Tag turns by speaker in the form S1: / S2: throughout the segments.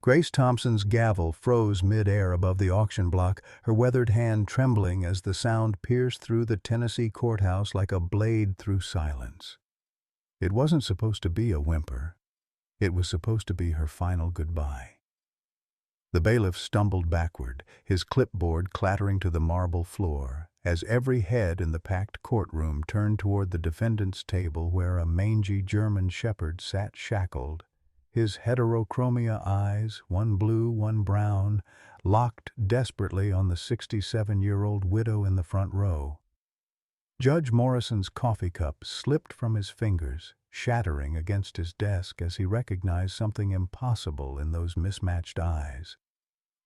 S1: Grace Thompson's gavel froze mid-air above the auction block, her weathered hand trembling as the sound pierced through the Tennessee courthouse like a blade through silence. It wasn't supposed to be a whimper. It was supposed to be her final goodbye. The bailiff stumbled backward, his clipboard clattering to the marble floor, as every head in the packed courtroom turned toward the defendant's table where a mangy German shepherd sat shackled, his heterochromia eyes, one blue, one brown, locked desperately on the 67-year-old widow in the front row. Judge Morrison's coffee cup slipped from his fingers, shattering against his desk as he recognized something impossible in those mismatched eyes.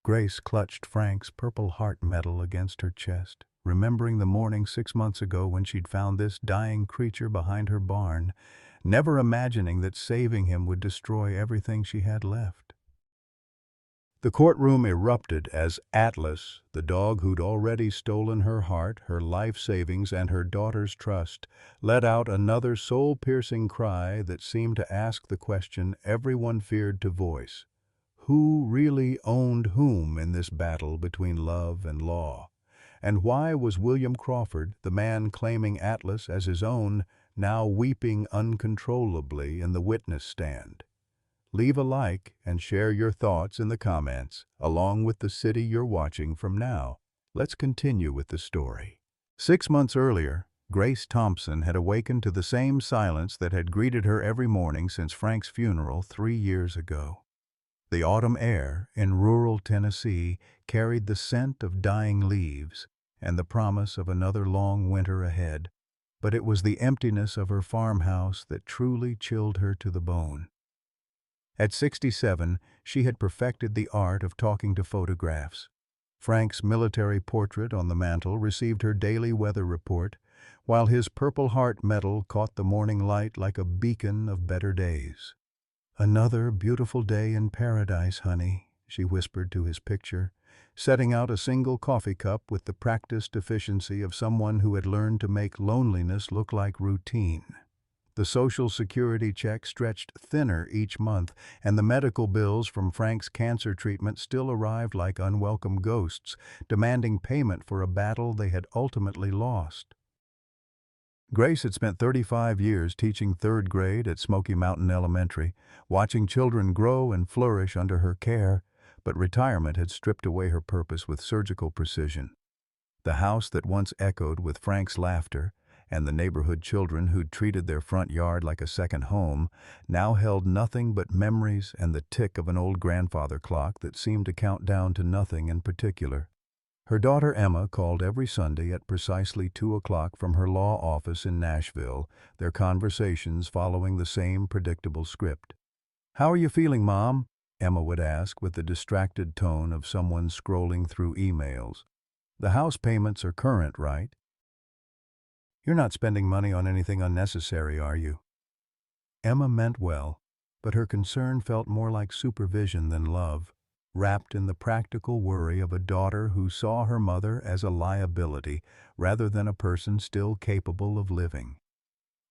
S1: Grace clutched Frank's Purple Heart medal against her chest, remembering the morning 6 months ago when she'd found this dying creature behind her barn, never imagining that saving him would destroy everything she had left. The courtroom erupted as Atlas, the dog who'd already stolen her heart, her life savings, and her daughter's trust, let out another soul-piercing cry that seemed to ask the question everyone feared to voice. Who really owned whom in this battle between love and law? And why was William Crawford, the man claiming Atlas as his own, now weeping uncontrollably in the witness stand? Leave a like and share your thoughts in the comments, along with the city you're watching from now. Let's continue with the story. 6 months earlier, Grace Thompson had awakened to the same silence that had greeted her every morning since Frank's funeral 3 years ago. The autumn air in rural Tennessee carried the scent of dying leaves and the promise of another long winter ahead, but it was the emptiness of her farmhouse that truly chilled her to the bone. At 67, she had perfected the art of talking to photographs. Frank's military portrait on the mantel received her daily weather report, while his Purple Heart medal caught the morning light like a beacon of better days. "Another beautiful day in paradise, honey," she whispered to his picture, setting out a single coffee cup with the practiced efficiency of someone who had learned to make loneliness look like routine. The Social Security check stretched thinner each month, and the medical bills from Frank's cancer treatment still arrived like unwelcome ghosts, demanding payment for a battle they had ultimately lost. Grace had spent 35 years teaching 3rd grade at Smoky Mountain Elementary, watching children grow and flourish under her care, but retirement had stripped away her purpose with surgical precision. The house that once echoed with Frank's laughter, and the neighborhood children who'd treated their front yard like a second home, now held nothing but memories and the tick of an old grandfather clock that seemed to count down to nothing in particular. Her daughter Emma called every Sunday at precisely 2 o'clock from her law office in Nashville, their conversations following the same predictable script. "How are you feeling, Mom?" Emma would ask with the distracted tone of someone scrolling through emails. "The house payments are current, right? You're not spending money on anything unnecessary, are you?" Emma meant well, but her concern felt more like supervision than love, wrapped in the practical worry of a daughter who saw her mother as a liability rather than a person still capable of living.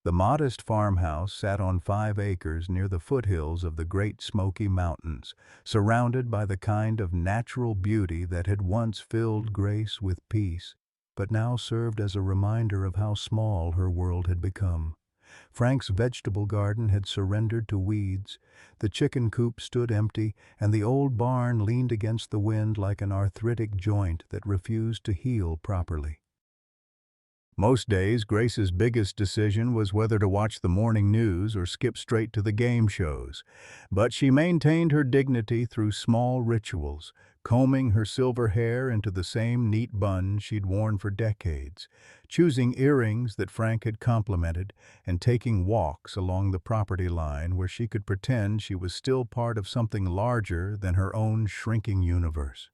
S1: The modest farmhouse sat on 5 acres near the foothills of the Great Smoky Mountains, surrounded by the kind of natural beauty that had once filled Grace with peace, but now served as a reminder of how small her world had become. Frank's vegetable garden had surrendered to weeds, the chicken coop stood empty, and the old barn leaned against the wind like an arthritic joint that refused to heal properly. Most days, Grace's biggest decision was whether to watch the morning news or skip straight to the game shows, but she maintained her dignity through small rituals, combing her silver hair into the same neat bun she'd worn for decades, choosing earrings that Frank had complimented, and taking walks along the property line where she could pretend she was still part of something larger than her own shrinking universe.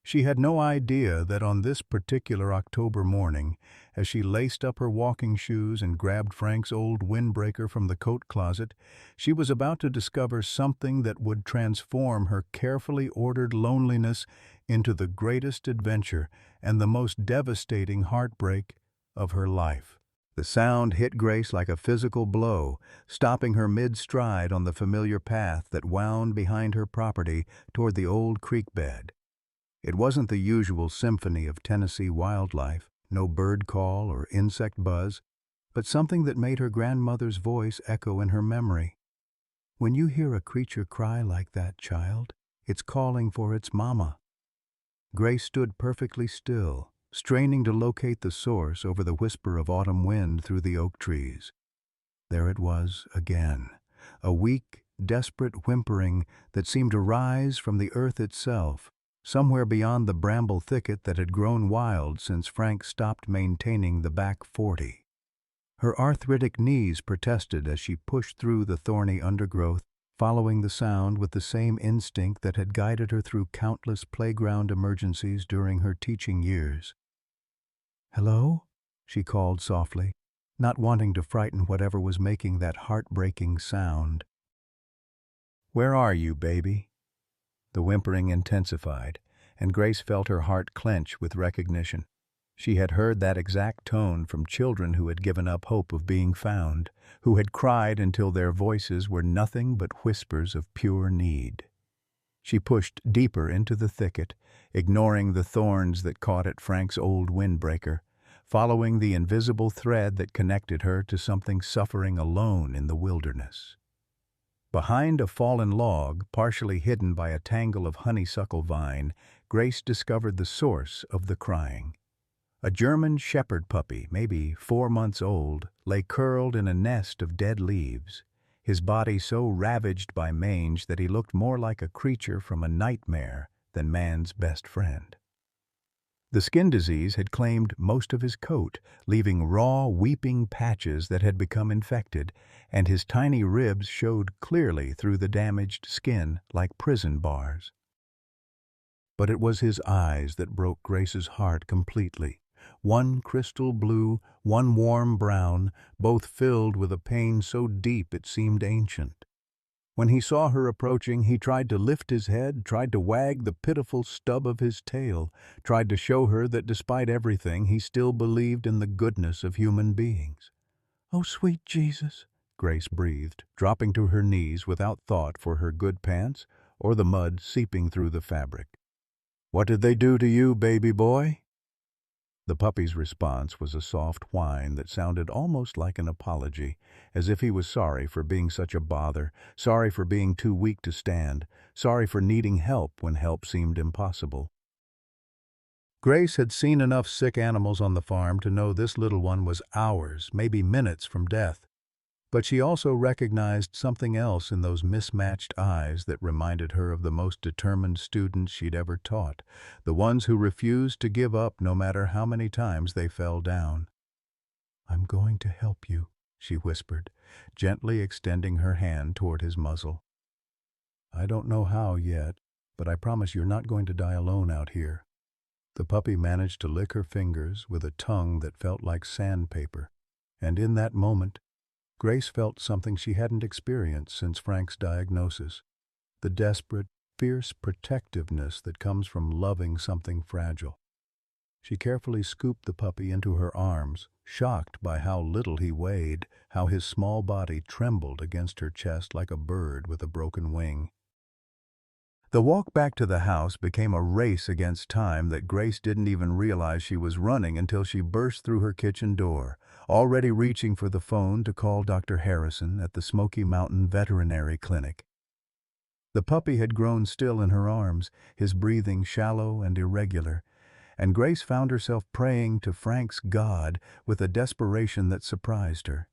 S1: She had no idea that on this particular October morning, as she laced up her walking shoes and grabbed Frank's old windbreaker from the coat closet, she was about to discover something that would transform her carefully ordered loneliness into the greatest adventure and the most devastating heartbreak of her life. The sound hit Grace like a physical blow, stopping her mid-stride on the familiar path that wound behind her property toward the old creek bed. It wasn't the usual symphony of Tennessee wildlife, no bird call or insect buzz, but something that made her grandmother's voice echo in her memory. When you hear a creature cry like that, child, it's calling for its mama. Grace stood perfectly still, straining to locate the source over the whisper of autumn wind through the oak trees. There it was again, a weak, desperate whimpering that seemed to rise from the earth itself, somewhere beyond the bramble thicket that had grown wild since Frank stopped maintaining the back 40. Her arthritic knees protested as she pushed through the thorny undergrowth, following the sound with the same instinct that had guided her through countless playground emergencies during her teaching years. "Hello?" she called softly, not wanting to frighten whatever was making that heartbreaking sound. "Where are you, baby?" The whimpering intensified, and Grace felt her heart clench with recognition. She had heard that exact tone from children who had given up hope of being found, who had cried until their voices were nothing but whispers of pure need. She pushed deeper into the thicket, ignoring the thorns that caught at Frank's old windbreaker, following the invisible thread that connected her to something suffering alone in the wilderness. Behind a fallen log, partially hidden by a tangle of honeysuckle vine, Grace discovered the source of the crying. A German shepherd puppy, maybe 4 months old, lay curled in a nest of dead leaves, his body so ravaged by mange that he looked more like a creature from a nightmare than man's best friend. The skin disease had claimed most of his coat, leaving raw, weeping patches that had become infected, and his tiny ribs showed clearly through the damaged skin like prison bars. But it was his eyes that broke Grace's heart completely. One crystal blue, one warm brown, both filled with a pain so deep it seemed ancient. When he saw her approaching, he tried to lift his head, tried to wag the pitiful stub of his tail, tried to show her that despite everything, he still believed in the goodness of human beings. "Oh, sweet Jesus," Grace breathed, dropping to her knees without thought for her good pants or the mud seeping through the fabric. "What did they do to you, baby boy?" The puppy's response was a soft whine that sounded almost like an apology, as if he was sorry for being such a bother, sorry for being too weak to stand, sorry for needing help when help seemed impossible. Grace had seen enough sick animals on the farm to know this little one was hours, maybe minutes from death. But she also recognized something else in those mismatched eyes that reminded her of the most determined students she'd ever taught, the ones who refused to give up no matter how many times they fell down. "I'm going to help you," she whispered, gently extending her hand toward his muzzle. "I don't know how yet, but I promise you're not going to die alone out here." The puppy managed to lick her fingers with a tongue that felt like sandpaper, and in that moment, Grace felt something she hadn't experienced since Frank's diagnosis, the desperate, fierce protectiveness that comes from loving something fragile. She carefully scooped the puppy into her arms, shocked by how little he weighed, how his small body trembled against her chest like a bird with a broken wing. The walk back to the house became a race against time that Grace didn't even realize she was running until she burst through her kitchen door, already reaching for the phone to call Dr. Harrison at the Smoky Mountain Veterinary Clinic. The puppy had grown still in her arms, his breathing shallow and irregular, and Grace found herself praying to Frank's God with a desperation that surprised her.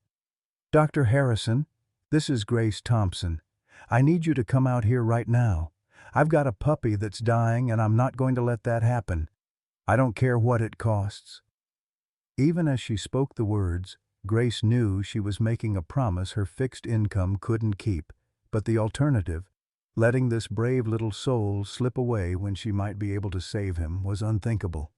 S1: "Dr. Harrison, this is Grace Thompson. I need you to come out here right now. I've got a puppy that's dying, and I'm not going to let that happen. I don't care what it costs." Even as she spoke the words, Grace knew she was making a promise her fixed income couldn't keep, but the alternative, letting this brave little soul slip away when she might be able to save him, was unthinkable.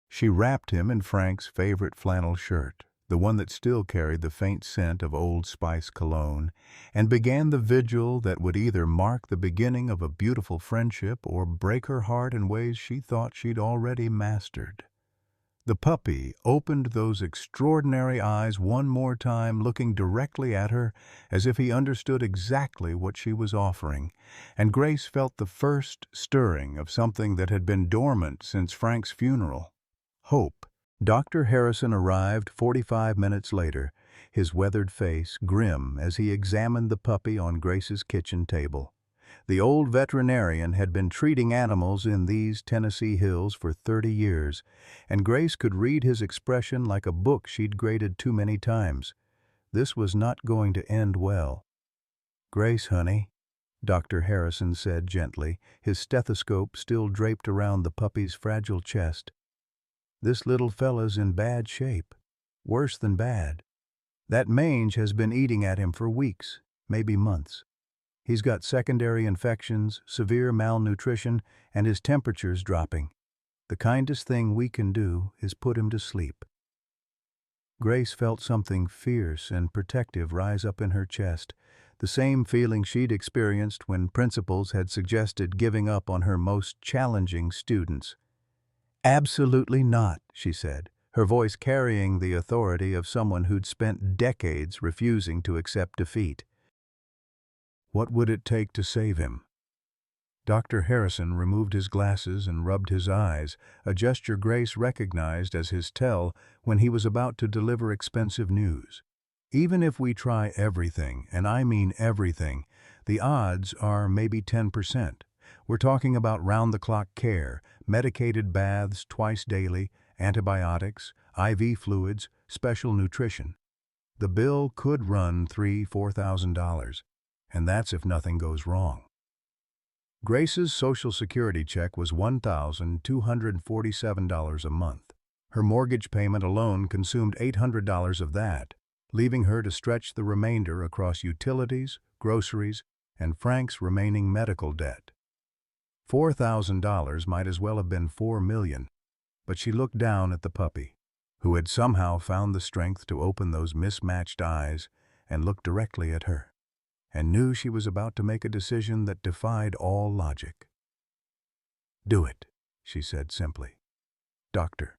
S1: She wrapped him in Frank's favorite flannel shirt, the one that still carried the faint scent of Old Spice cologne, and began the vigil that would either mark the beginning of a beautiful friendship or break her heart in ways she thought she'd already mastered. The puppy opened those extraordinary eyes one more time, looking directly at her as if he understood exactly what she was offering, and Grace felt the first stirring of something that had been dormant since Frank's funeral. Hope. Dr. Harrison arrived 45 minutes later, his weathered face grim as he examined the puppy on Grace's kitchen table. The old veterinarian had been treating animals in these Tennessee hills for 30 years, and Grace could read his expression like a book she'd graded too many times. This was not going to end well. "Grace, honey," Dr. Harrison said gently, his stethoscope still draped around the puppy's fragile chest. "This little fella's in bad shape. Worse than bad. That mange has been eating at him for weeks, maybe months. He's got secondary infections, severe malnutrition, and his temperature's dropping. The kindest thing we can do is put him to sleep." Grace felt something fierce and protective rise up in her chest, the same feeling she'd experienced when principals had suggested giving up on her most challenging students. "Absolutely not," she said, her voice carrying the authority of someone who'd spent decades refusing to accept defeat. "What would it take to save him?" Dr. Harrison removed his glasses and rubbed his eyes, a gesture Grace recognized as his tell when he was about to deliver expensive news. "Even if we try everything, and I mean everything, the odds are maybe 10%. We're talking about round-the-clock care, medicated baths twice daily, antibiotics, IV fluids, special nutrition. The bill could run $3,000–4,000. And that's if nothing goes wrong." Grace's Social Security check was $1,247 a month. Her mortgage payment alone consumed $800 of that, leaving her to stretch the remainder across utilities, groceries, and Frank's remaining medical debt. $4,000 might as well have been $4 million, but she looked down at the puppy, who had somehow found the strength to open those mismatched eyes and look directly at her, and knew she was about to make a decision that defied all logic. "Do it," she said simply. "Doctor."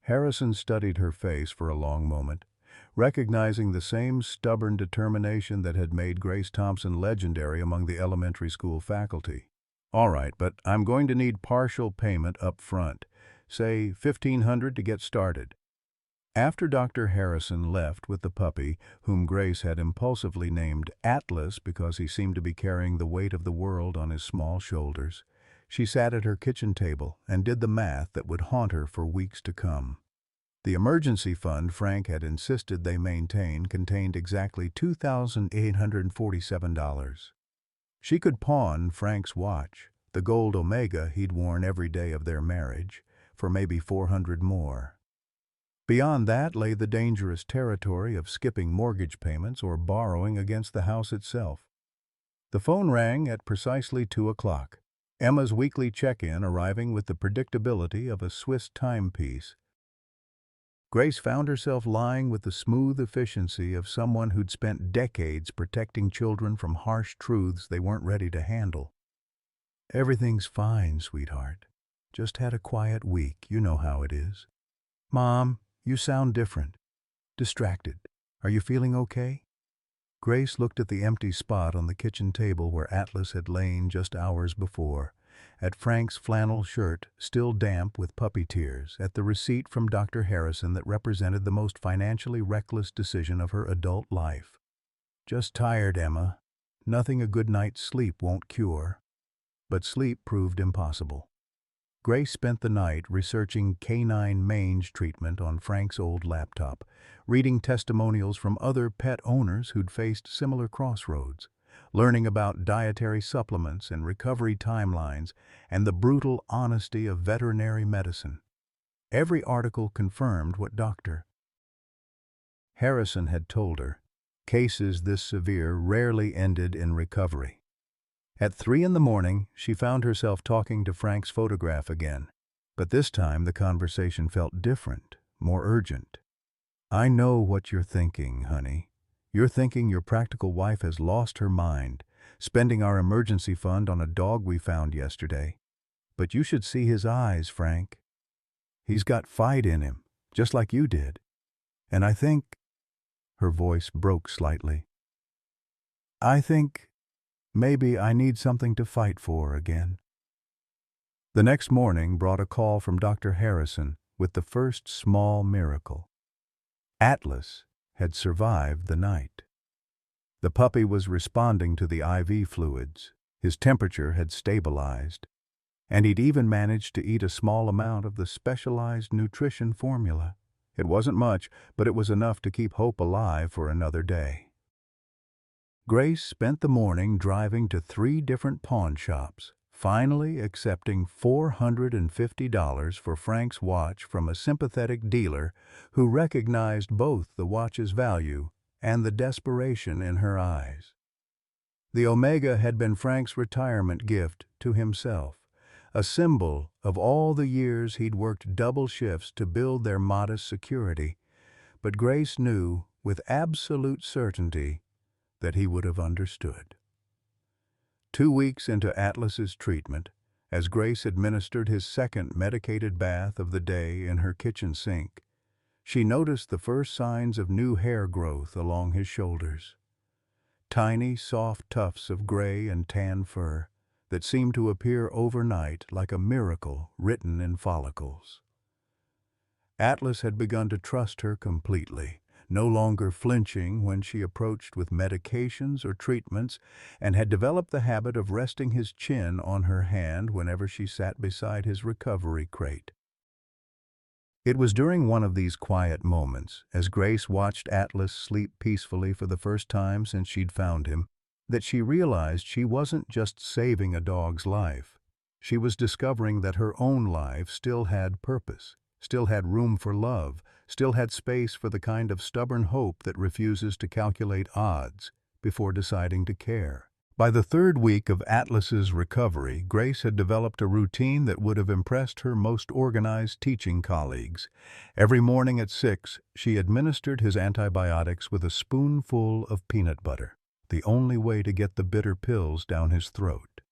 S1: Harrison studied her face for a long moment, recognizing the same stubborn determination that had made Grace Thompson legendary among the elementary school faculty. "All right, but I'm going to need partial payment up front, say $1,500 to get started." After Dr. Harrison left with the puppy, whom Grace had impulsively named Atlas because he seemed to be carrying the weight of the world on his small shoulders, she sat at her kitchen table and did the math that would haunt her for weeks to come. The emergency fund Frank had insisted they maintain contained exactly $2,847. She could pawn Frank's watch, the gold Omega he'd worn every day of their marriage, for maybe $400 more. Beyond that lay the dangerous territory of skipping mortgage payments or borrowing against the house itself. The phone rang at precisely 2 o'clock, Emma's weekly check-in arriving with the predictability of a Swiss timepiece. Grace found herself lying with the smooth efficiency of someone who'd spent decades protecting children from harsh truths they weren't ready to handle. "Everything's fine, sweetheart. Just had a quiet week, you know how it is. Mom, you sound different. Distracted. Are you feeling okay?" Grace looked at the empty spot on the kitchen table where Atlas had lain just hours before, at Frank's flannel shirt still damp with puppy tears, at the receipt from Dr. Harrison that represented the most financially reckless decision of her adult life. "Just tired, Emma. Nothing a good night's sleep won't cure." But sleep proved impossible. Grace spent the night researching canine mange treatment on Frank's old laptop, reading testimonials from other pet owners who'd faced similar crossroads, learning about dietary supplements and recovery timelines, and the brutal honesty of veterinary medicine. Every article confirmed what Dr. Harrison had told her. Cases this severe rarely ended in recovery. At 3 in the morning, she found herself talking to Frank's photograph again. But this time the conversation felt different, more urgent. "I know what you're thinking, honey. You're thinking your practical wife has lost her mind, spending our emergency fund on a dog we found yesterday. But you should see his eyes, Frank. He's got fight in him, just like you did. And I think—" her voice broke slightly. "I think maybe I need something to fight for again." The next morning brought a call from Dr. Harrison with the first small miracle. Atlas had survived the night. The puppy was responding to the IV fluids, his temperature had stabilized, and he'd even managed to eat a small amount of the specialized nutrition formula. It wasn't much, but it was enough to keep hope alive for another day. Grace spent the morning driving to 3 different pawn shops, finally accepting $450 for Frank's watch from a sympathetic dealer who recognized both the watch's value and the desperation in her eyes. The Omega had been Frank's retirement gift to himself, a symbol of all the years he'd worked double shifts to build their modest security, but Grace knew with absolute certainty that he would have understood. 2 weeks into Atlas's treatment, as Grace administered his second medicated bath of the day in her kitchen sink, she noticed the first signs of new hair growth along his shoulders. Tiny, soft tufts of gray and tan fur that seemed to appear overnight like a miracle written in follicles. Atlas had begun to trust her completely, no longer flinching when she approached with medications or treatments, and had developed the habit of resting his chin on her hand whenever she sat beside his recovery crate. It was during one of these quiet moments, as Grace watched Atlas sleep peacefully for the first time since she'd found him, that she realized she wasn't just saving a dog's life. She was discovering that her own life still had purpose, still had room for love, still had space for the kind of stubborn hope that refuses to calculate odds before deciding to care. By the 3rd week of Atlas's recovery, Grace had developed a routine that would have impressed her most organized teaching colleagues. Every morning at 6, she administered his antibiotics with a spoonful of peanut butter, the only way to get the bitter pills down his throat.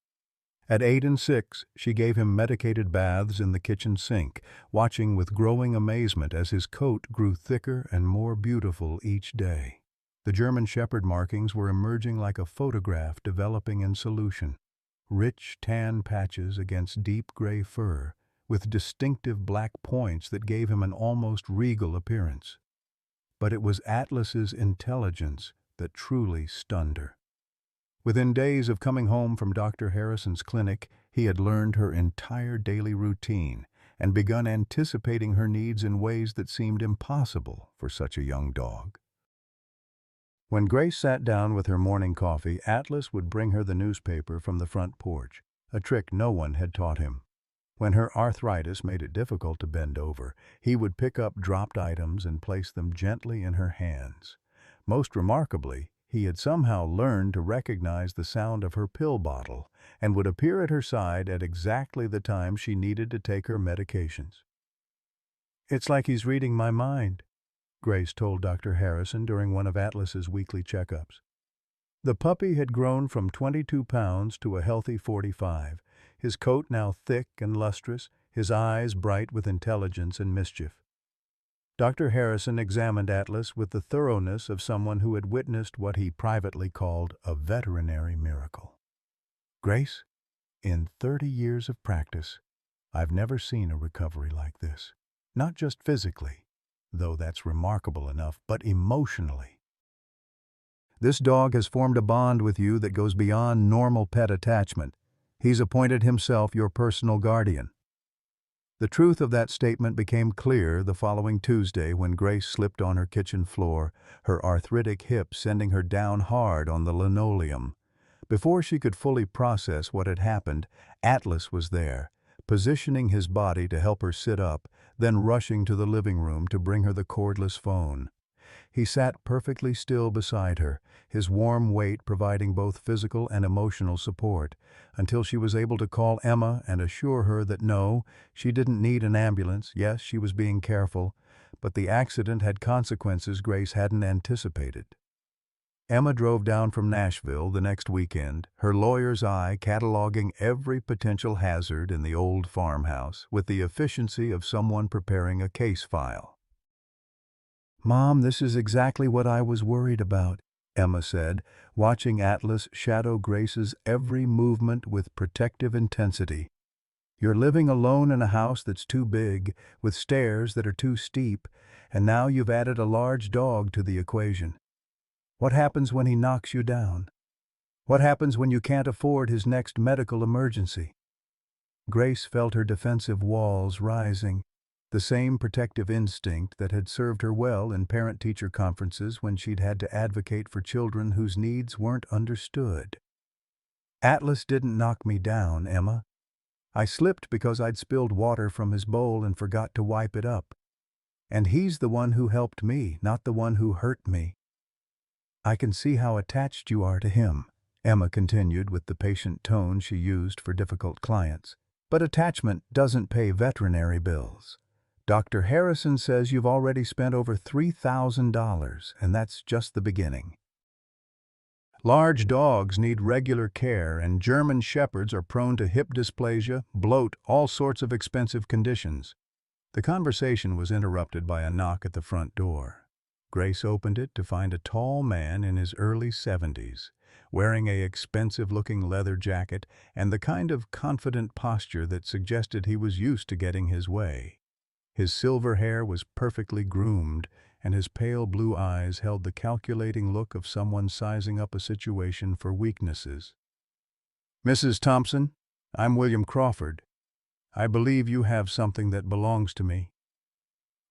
S1: At 8 and 6, she gave him medicated baths in the kitchen sink, watching with growing amazement as his coat grew thicker and more beautiful each day. The German Shepherd markings were emerging like a photograph developing in solution. Rich tan patches against deep gray fur, with distinctive black points that gave him an almost regal appearance. But it was Atlas's intelligence that truly stunned her. Within days of coming home from Dr. Harrison's clinic, he had learned her entire daily routine and begun anticipating her needs in ways that seemed impossible for such a young dog. When Grace sat down with her morning coffee, Atlas would bring her the newspaper from the front porch, a trick no one had taught him. When her arthritis made it difficult to bend over, he would pick up dropped items and place them gently in her hands. Most remarkably, he had somehow learned to recognize the sound of her pill bottle and would appear at her side at exactly the time she needed to take her medications. "It's like he's reading my mind," Grace told Dr. Harrison during one of Atlas's weekly checkups. The puppy had grown from 22 pounds to a healthy 45, his coat now thick and lustrous, his eyes bright with intelligence and mischief. Dr. Harrison examined Atlas with the thoroughness of someone who had witnessed what he privately called a veterinary miracle. "Grace, in 30 years of practice, I've never seen a recovery like this. Not just physically, though that's remarkable enough, but emotionally. This dog has formed a bond with you that goes beyond normal pet attachment. He's appointed himself your personal guardian." The truth of that statement became clear the following Tuesday when Grace slipped on her kitchen floor, her arthritic hip sending her down hard on the linoleum. Before she could fully process what had happened, Atlas was there, positioning his body to help her sit up, then rushing to the living room to bring her the cordless phone. He sat perfectly still beside her, his warm weight providing both physical and emotional support, until she was able to call Emma and assure her that no, she didn't need an ambulance. Yes, she was being careful, but the accident had consequences Grace hadn't anticipated. Emma drove down from Nashville the next weekend, her lawyer's eye cataloging every potential hazard in the old farmhouse with the efficiency of someone preparing a case file. "Mom, this is exactly what I was worried about," Emma said, watching Atlas shadow Grace's every movement with protective intensity. "You're living alone in a house that's too big, with stairs that are too steep, and now you've added a large dog to the equation. What happens when he knocks you down? What happens when you can't afford his next medical emergency?" Grace felt her defensive walls rising, the same protective instinct that had served her well in parent-teacher conferences when she'd had to advocate for children whose needs weren't understood. "Atlas didn't knock me down, Emma. I slipped because I'd spilled water from his bowl and forgot to wipe it up. And he's the one who helped me, not the one who hurt me." "I can see how attached you are to him," Emma continued with the patient tone she used for difficult clients. "But attachment doesn't pay veterinary bills. Dr. Harrison says you've already spent over $3,000, and that's just the beginning. Large dogs need regular care, and German Shepherds are prone to hip dysplasia, bloat, all sorts of expensive conditions." The conversation was interrupted by a knock at the front door. Grace opened it to find a tall man in his early 70s, wearing a expensive-looking leather jacket and the kind of confident posture that suggested he was used to getting his way. His silver hair was perfectly groomed, and his pale blue eyes held the calculating look of someone sizing up a situation for weaknesses. "Mrs. Thompson, I'm William Crawford. I believe you have something that belongs to me."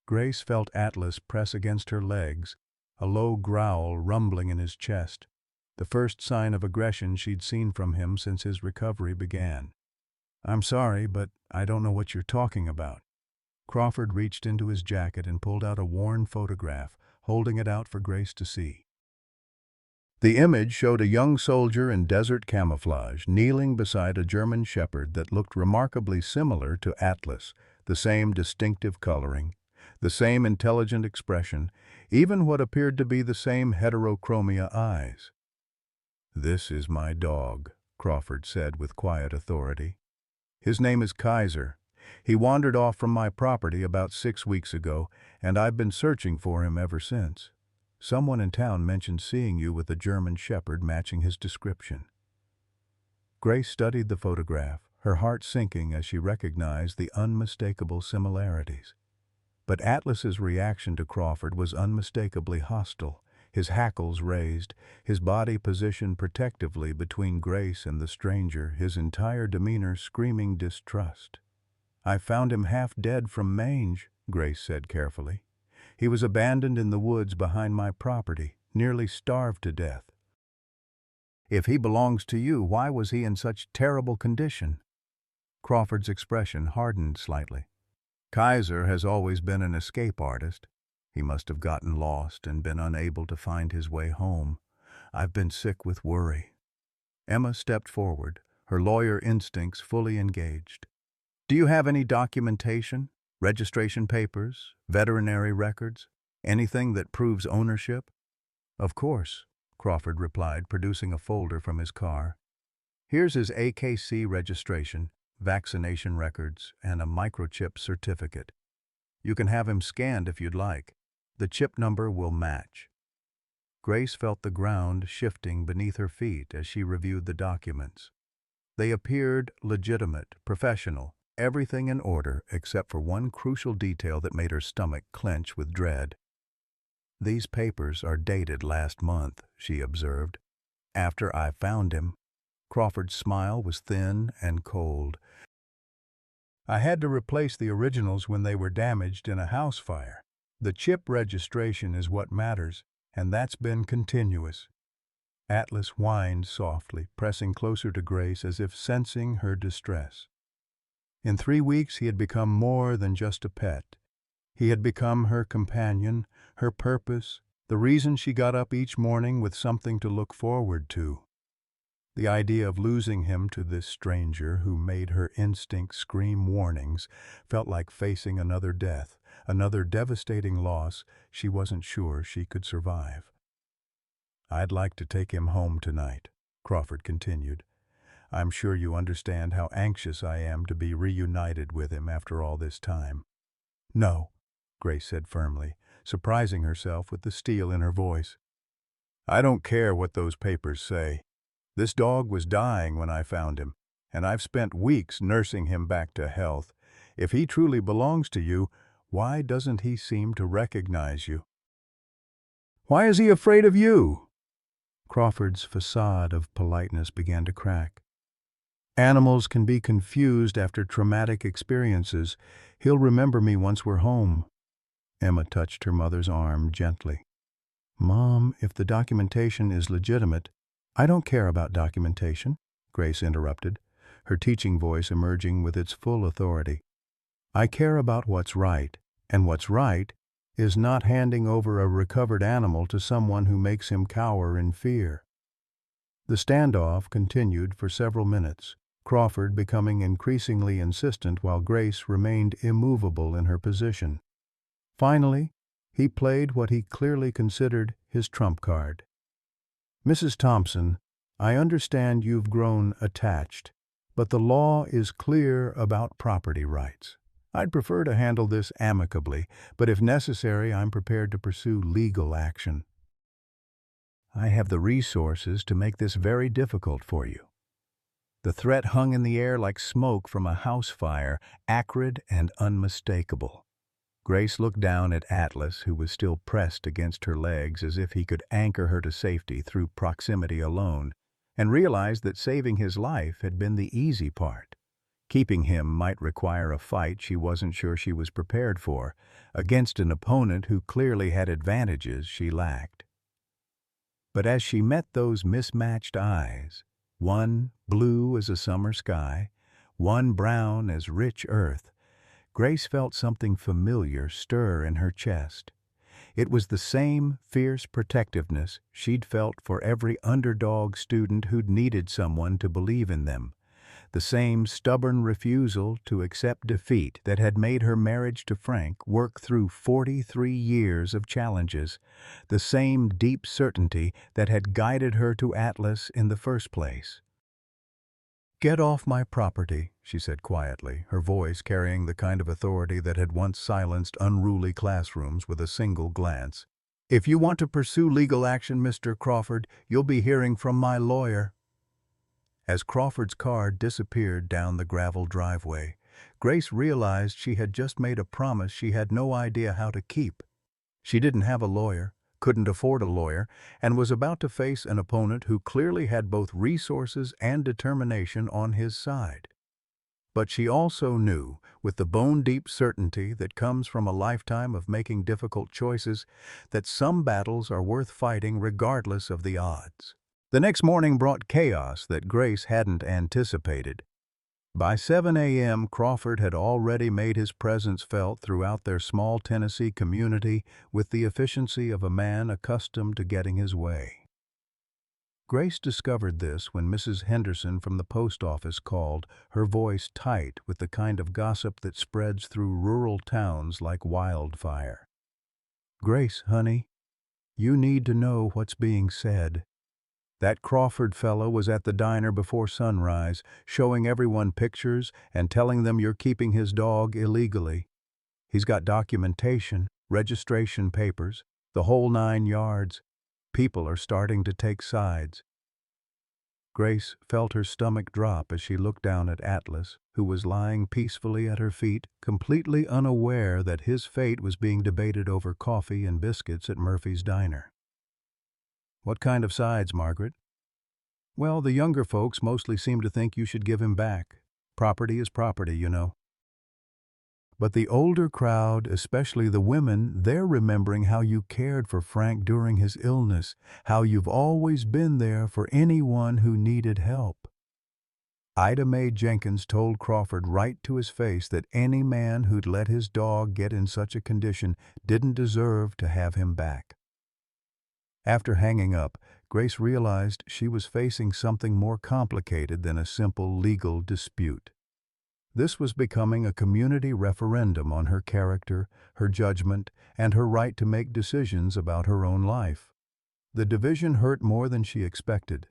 S1: Grace felt Atlas press against her legs, a low growl rumbling in his chest, the first sign of aggression she'd seen from him since his recovery began. "I'm sorry, but I don't know what you're talking about." Crawford reached into his jacket and pulled out a worn photograph, holding it out for Grace to see. The image showed a young soldier in desert camouflage kneeling beside a German Shepherd that looked remarkably similar to Atlas, the same distinctive coloring, the same intelligent expression, even what appeared to be the same heterochromia eyes. "This is my dog," Crawford said with quiet authority. "His name is Kaiser. He wandered off from my property about 6 weeks ago, and I've been searching for him ever since. Someone in town mentioned seeing you with a German Shepherd matching his description." Grace studied the photograph, her heart sinking as she recognized the unmistakable similarities. But Atlas's reaction to Crawford was unmistakably hostile, his hackles raised, his body positioned protectively between Grace and the stranger, his entire demeanor screaming distrust. "I found him half dead from Mange," Grace said carefully. "He was abandoned in the woods behind my property, nearly starved to death." "If he belongs to you, why was he in such terrible condition?" Crawford's expression hardened slightly. "Kaiser has always been an escape artist. He must have gotten lost and been unable to find his way home. I've been sick with worry." Emma stepped forward, her lawyer instincts fully engaged. "Do you have any documentation, registration papers, veterinary records, anything that proves ownership?" "Of course," Crawford replied, producing a folder from his car. "Here's his AKC registration, vaccination records, and a microchip certificate. You can have him scanned if you'd like. The chip number will match." Grace felt the ground shifting beneath her feet as she reviewed the documents. They appeared legitimate, professional, everything in order except for one crucial detail that made her stomach clench with dread. "These papers are dated last month," she observed. "After I found him." Crawford's smile was thin and cold. "I had to replace the originals when they were damaged in a house fire. The chip registration is what matters, and that's been continuous." Atlas whined softly, pressing closer to Grace as if sensing her distress. In 3 weeks he had become more than just a pet. He had become her companion, her purpose, the reason she got up each morning with something to look forward to. The idea of losing him to this stranger who made her instincts scream warnings felt like facing another death, another devastating loss she wasn't sure she could survive. "I'd like to take him home tonight," Crawford continued. "I'm sure you understand how anxious I am to be reunited with him after all this time." "No," Grace said firmly, surprising herself with the steel in her voice. "I don't care what those papers say. This dog was dying when I found him, and I've spent weeks nursing him back to health. If he truly belongs to you, why doesn't he seem to recognize you?" "Why is he afraid of you?" Crawford's facade of politeness began to crack. "Animals can be confused after traumatic experiences. He'll remember me once we're home." Emma touched her mother's arm gently. "Mom, if the documentation is legitimate—" "I don't care about documentation," Grace interrupted, her teaching voice emerging with its full authority. "I care about what's right, and what's right is not handing over a recovered animal to someone who makes him cower in fear." The standoff continued for several minutes, Crawford becoming increasingly insistent while Grace remained immovable in her position. Finally, he played what he clearly considered his trump card. "Mrs. Thompson, I understand you've grown attached, but the law is clear about property rights. I'd prefer to handle this amicably, but if necessary, I'm prepared to pursue legal action. I have the resources to make this very difficult for you." The threat hung in the air like smoke from a house fire, acrid and unmistakable. Grace looked down at Atlas, who was still pressed against her legs as if he could anchor her to safety through proximity alone, and realized that saving his life had been the easy part. Keeping him might require a fight she wasn't sure she was prepared for, against an opponent who clearly had advantages she lacked. But as she met those mismatched eyes, one blue as a summer sky, one brown as rich earth, Grace felt something familiar stir in her chest. It was the same fierce protectiveness she'd felt for every underdog student who'd needed someone to believe in them, the same stubborn refusal to accept defeat that had made her marriage to Frank work through 43 years of challenges, the same deep certainty that had guided her to Atlas in the first place. "Get off my property," she said quietly, her voice carrying the kind of authority that had once silenced unruly classrooms with a single glance. "If you want to pursue legal action, Mr. Crawford, you'll be hearing from my lawyer." As Crawford's car disappeared down the gravel driveway, Grace realized she had just made a promise she had no idea how to keep. She didn't have a lawyer, couldn't afford a lawyer, and was about to face an opponent who clearly had both resources and determination on his side. But she also knew, with the bone-deep certainty that comes from a lifetime of making difficult choices, that some battles are worth fighting regardless of the odds. The next morning brought chaos that Grace hadn't anticipated. By 7 a.m., Crawford had already made his presence felt throughout their small Tennessee community with the efficiency of a man accustomed to getting his way. Grace discovered this when Mrs. Henderson from the post office called, her voice tight with the kind of gossip that spreads through rural towns like wildfire. "Grace, honey, you need to know what's being said. That Crawford fellow was at the diner before sunrise, showing everyone pictures and telling them you're keeping his dog illegally. He's got documentation, registration papers, the whole 9 yards. People are starting to take sides." Grace felt her stomach drop as she looked down at Atlas, who was lying peacefully at her feet, completely unaware that his fate was being debated over coffee and biscuits at Murphy's diner. "What kind of sides, Margaret?" "Well, the younger folks mostly seem to think you should give him back. Property is property, you know. But the older crowd, especially the women, they're remembering how you cared for Frank during his illness, how you've always been there for anyone who needed help." Ida Mae Jenkins told Crawford right to his face that any man who'd let his dog get in such a condition didn't deserve to have him back. After hanging up, Grace realized she was facing something more complicated than a simple legal dispute. This was becoming a community referendum on her character, her judgment, and her right to make decisions about her own life. The division hurt more than she expected.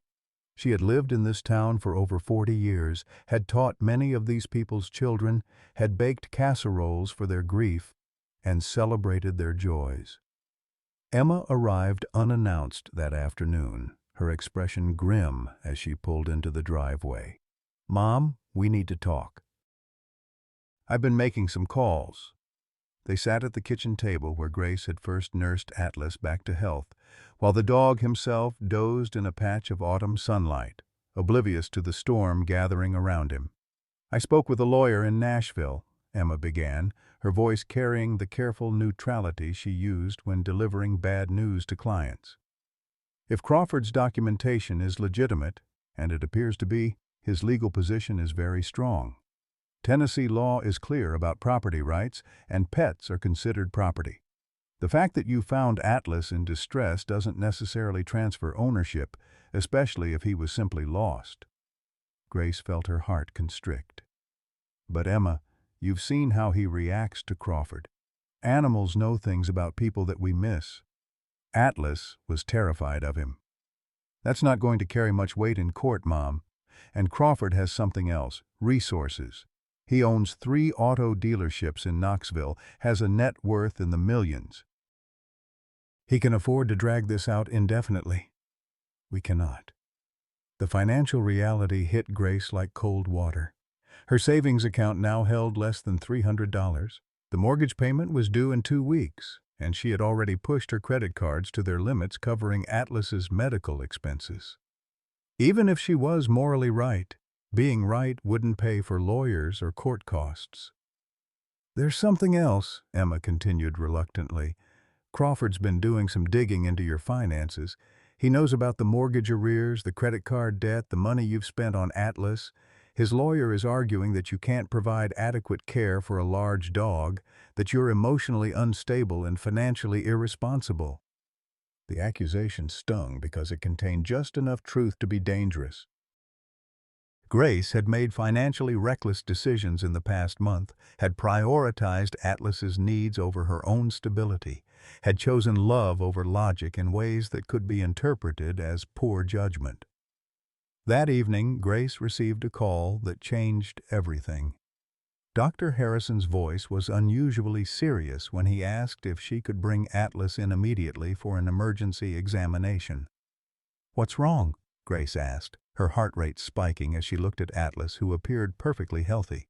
S1: She had lived in this town for over 40 years, had taught many of these people's children, had baked casseroles for their grief, and celebrated their joys. Emma arrived unannounced that afternoon, her expression grim as she pulled into the driveway. "Mom, we need to talk." "I've been making some calls." They sat at the kitchen table where Grace had first nursed Atlas back to health, while the dog himself dozed in a patch of autumn sunlight, oblivious to the storm gathering around him. "I spoke with a lawyer in Nashville," Emma began, her voice carrying the careful neutrality she used when delivering bad news to clients. "If Crawford's documentation is legitimate, and it appears to be, his legal position is very strong. Tennessee law is clear about property rights, and pets are considered property. The fact that you found Atlas in distress doesn't necessarily transfer ownership, especially if he was simply lost." Grace felt her heart constrict. "But Emma, you've seen how he reacts to Crawford. Animals know things about people that we miss. Atlas was terrified of him." "That's not going to carry much weight in court, Mom. And Crawford has something else, resources. He owns 3 auto dealerships in Knoxville, has a net worth in the millions. He can afford to drag this out indefinitely. We cannot." The financial reality hit Grace like cold water. Her savings account now held less than $300. The mortgage payment was due in 2 weeks, and she had already pushed her credit cards to their limits covering Atlas's medical expenses. Even if she was morally right, being right wouldn't pay for lawyers or court costs. "There's something else," Emma continued reluctantly. "Crawford's been doing some digging into your finances. He knows about the mortgage arrears, the credit card debt, the money you've spent on Atlas. His lawyer is arguing that you can't provide adequate care for a large dog, that you're emotionally unstable and financially irresponsible." The accusation stung because it contained just enough truth to be dangerous. Grace had made financially reckless decisions in the past month, had prioritized Atlas's needs over her own stability, had chosen love over logic in ways that could be interpreted as poor judgment. That evening, Grace received a call that changed everything. Dr. Harrison's voice was unusually serious when he asked if she could bring Atlas in immediately for an emergency examination. "What's wrong?" Grace asked, her heart rate spiking as she looked at Atlas, who appeared perfectly healthy.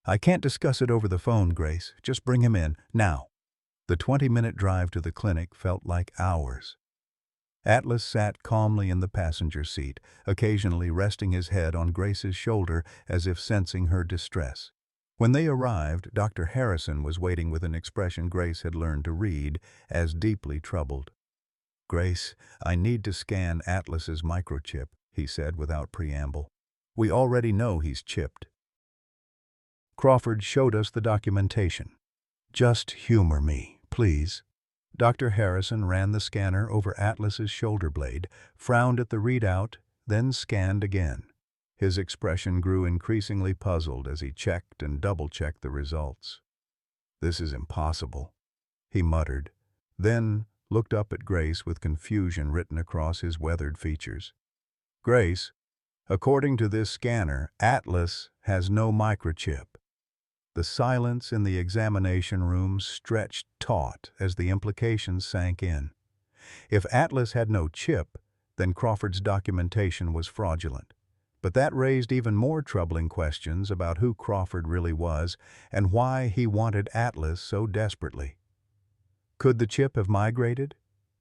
S1: "I can't discuss it over the phone, Grace. Just bring him in, now." The 20-minute drive to the clinic felt like hours. Atlas sat calmly in the passenger seat, occasionally resting his head on Grace's shoulder as if sensing her distress. When they arrived, Dr. Harrison was waiting with an expression Grace had learned to read, as deeply troubled. "Grace, I need to scan Atlas's microchip," he said without preamble. "We already know he's chipped. Crawford showed us the documentation. Just humor me, please." Dr. Harrison ran the scanner over Atlas's shoulder blade, frowned at the readout, then scanned again. His expression grew increasingly puzzled as he checked and double-checked the results. "This is impossible," he muttered, then looked up at Grace with confusion written across his weathered features. "Grace, according to this scanner, Atlas has no microchip." The silence in the examination room stretched taut as the implications sank in. If Atlas had no chip, then Crawford's documentation was fraudulent. But that raised even more troubling questions about who Crawford really was and why he wanted Atlas so desperately. "Could the chip have migrated?"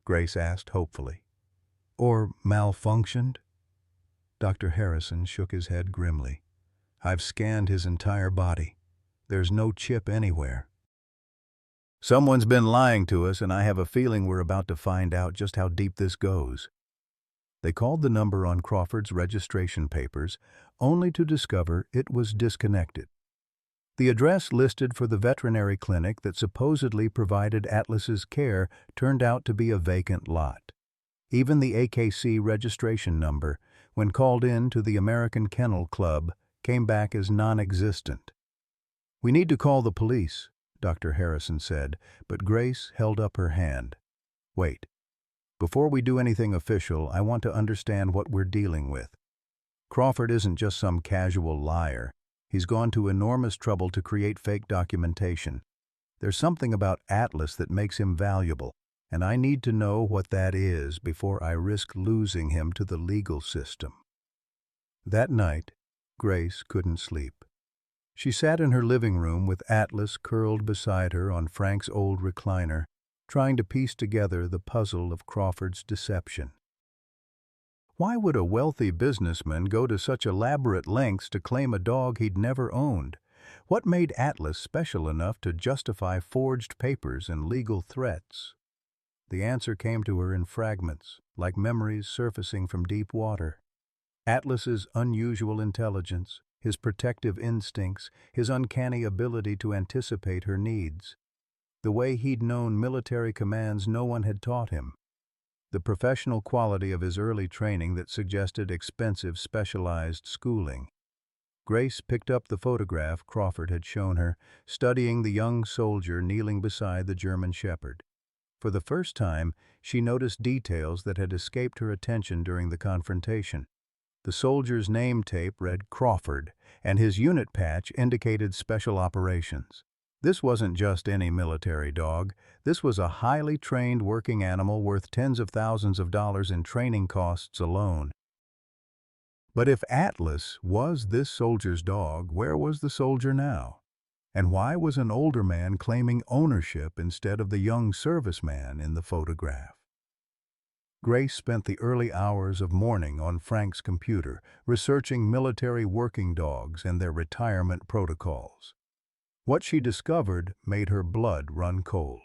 S1: Grace asked hopefully. "Or malfunctioned?" Dr. Harrison shook his head grimly. "I've scanned his entire body. There's no chip anywhere. Someone's been lying to us, and I have a feeling we're about to find out just how deep this goes." They called the number on Crawford's registration papers, only to discover it was disconnected. The address listed for the veterinary clinic that supposedly provided Atlas's care turned out to be a vacant lot. Even the AKC registration number, when called in to the American Kennel Club, came back as non-existent. "We need to call the police," Dr. Harrison said, but Grace held up her hand. "Wait. Before we do anything official, I want to understand what we're dealing with. Crawford isn't just some casual liar. He's gone to enormous trouble to create fake documentation. There's something about Atlas that makes him valuable, and I need to know what that is before I risk losing him to the legal system. That night, Grace couldn't sleep. She sat in her living room with Atlas curled beside her on Frank's old recliner, trying to piece together the puzzle of Crawford's deception. Why would a wealthy businessman go to such elaborate lengths to claim a dog he'd never owned? What made Atlas special enough to justify forged papers and legal threats? The answer came to her in fragments, like memories surfacing from deep water. Atlas's unusual intelligence, his protective instincts, his uncanny ability to anticipate her needs. The way he'd known military commands no one had taught him. The professional quality of his early training that suggested expensive, specialized schooling. Grace picked up the photograph Crawford had shown her, studying the young soldier kneeling beside the German shepherd. For the first time, she noticed details that had escaped her attention during the confrontation. The soldier's name tape read Crawford, and his unit patch indicated Special Operations. This wasn't just any military dog. This was a highly trained working animal worth tens of thousands of dollars in training costs alone. But if Atlas was this soldier's dog, where was the soldier now? And why was an older man claiming ownership instead of the young serviceman in the photograph? Grace spent the early hours of morning on Frank's computer, researching military working dogs and their retirement protocols. What she discovered made her blood run cold.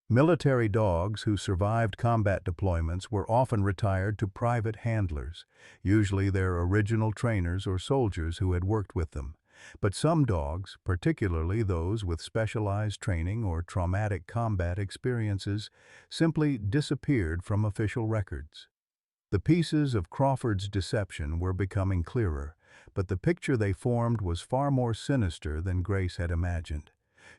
S1: Military dogs who survived combat deployments were often retired to private handlers, usually their original trainers or soldiers who had worked with them. But some dogs, particularly those with specialized training or traumatic combat experiences, simply disappeared from official records. The pieces of Crawford's deception were becoming clearer, but the picture they formed was far more sinister than Grace had imagined.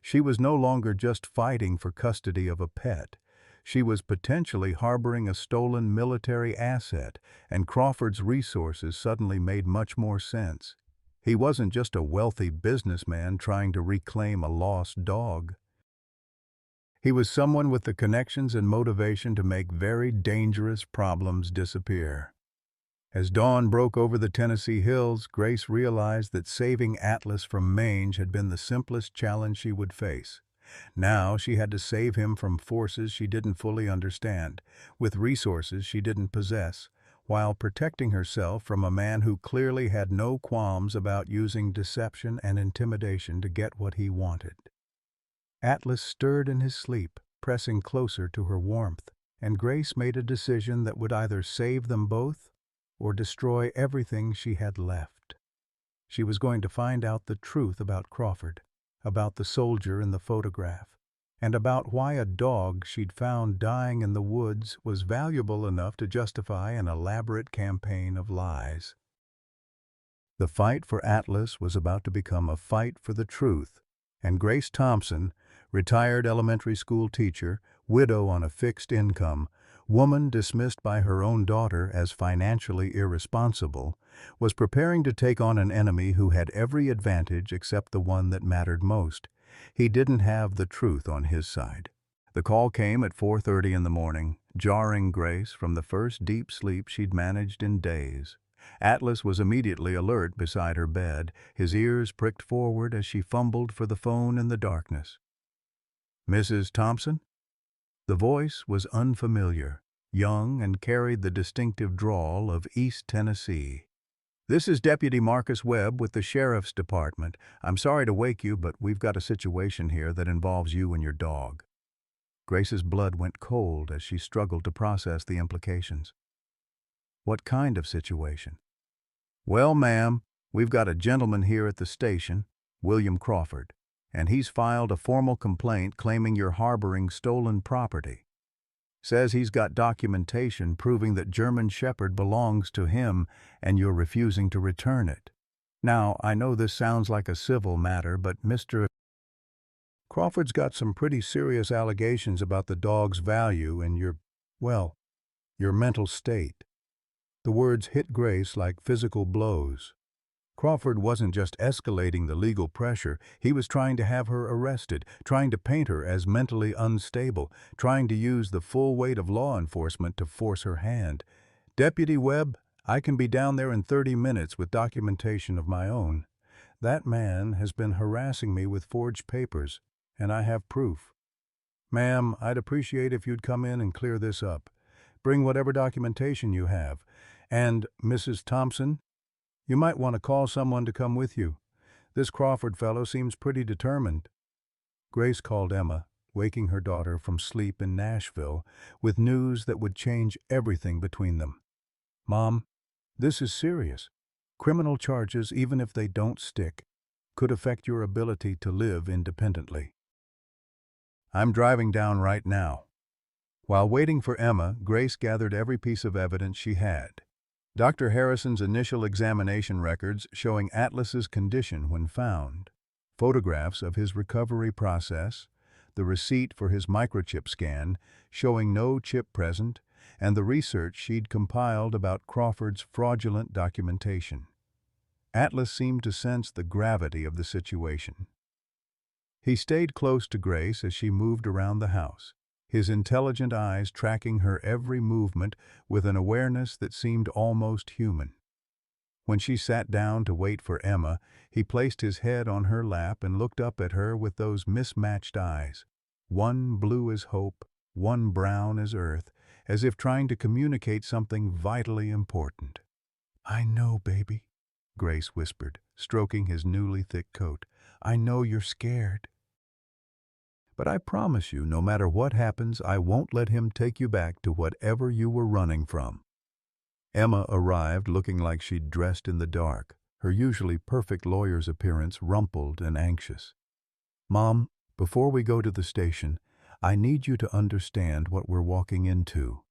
S1: She was no longer just fighting for custody of a pet. She was potentially harboring a stolen military asset, and Crawford's resources suddenly made much more sense. He wasn't just a wealthy businessman trying to reclaim a lost dog. He was someone with the connections and motivation to make very dangerous problems disappear. As dawn broke over the Tennessee hills, Grace realized that saving Atlas from Mange had been the simplest challenge she would face. Now she had to save him from forces she didn't fully understand, with resources she didn't possess, while protecting herself from a man who clearly had no qualms about using deception and intimidation to get what he wanted. Atlas stirred in his sleep, pressing closer to her warmth, and Grace made a decision that would either save them both or destroy everything she had left. She was going to find out the truth about Crawford, about the soldier in the photograph, and about why a dog she'd found dying in the woods was valuable enough to justify an elaborate campaign of lies. The fight for Atlas was about to become a fight for the truth, and Grace Thompson, retired elementary school teacher, widow on a fixed income, woman dismissed by her own daughter as financially irresponsible, was preparing to take on an enemy who had every advantage except the one that mattered most. He didn't have the truth on his side. The call came at 4:30 in the morning, jarring Grace from the first deep sleep she'd managed in days. Atlas was immediately alert beside her bed, his ears pricked forward as she fumbled for the phone in the darkness. "Mrs. Thompson?" The voice was unfamiliar, young, and carried the distinctive drawl of East Tennessee. "This is Deputy Marcus Webb with the Sheriff's Department. I'm sorry to wake you, but we've got a situation here that involves you and your dog." Grace's blood went cold as she struggled to process the implications. "What kind of situation?" "Well, ma'am, we've got a gentleman here at the station, William Crawford, and he's filed a formal complaint claiming you're harboring stolen property. Says he's got documentation proving that German Shepherd belongs to him and you're refusing to return it. Now, I know this sounds like a civil matter, but Mr. Crawford's got some pretty serious allegations about the dog's value and well, Your mental state. The words hit Grace like physical blows. Crawford wasn't just escalating the legal pressure, he was trying to have her arrested, trying to paint her as mentally unstable, trying to use the full weight of law enforcement to force her hand. Deputy Webb, I can be down there in 30 minutes with documentation of my own. That man has been harassing me with forged papers, and I have proof. Ma'am, I'd appreciate if you'd come in and clear this up. Bring whatever documentation you have. And, Mrs. Thompson, you might want to call someone to come with you. This Crawford fellow seems pretty determined. Grace called Emma, waking her daughter from sleep in Nashville, with news that would change everything between them. Mom, this is serious. Criminal charges, even if they don't stick, could affect your ability to live independently. I'm driving down right now. While waiting for Emma, Grace gathered every piece of evidence she had. Dr. Harrison's initial examination records showing Atlas's condition when found, photographs of his recovery process, the receipt for his microchip scan showing no chip present, and the research she'd compiled about Crawford's fraudulent documentation. Atlas seemed to sense the gravity of the situation. He stayed close to Grace as she moved around the house, his intelligent eyes tracking her every movement with an awareness that seemed almost human. When she sat down to wait for Emma, he placed his head on her lap and looked up at her with those mismatched eyes, one blue as hope, one brown as earth, as if trying to communicate something vitally important. "I know, baby," Grace whispered, stroking his newly thick coat. "I know you're scared. But I promise you, no matter what happens, I won't let him take you back to whatever you were running from." Emma arrived looking like she'd dressed in the dark, her usually perfect lawyer's appearance rumpled and anxious. "Mom, before we go to the station, I need you to understand what we're walking into.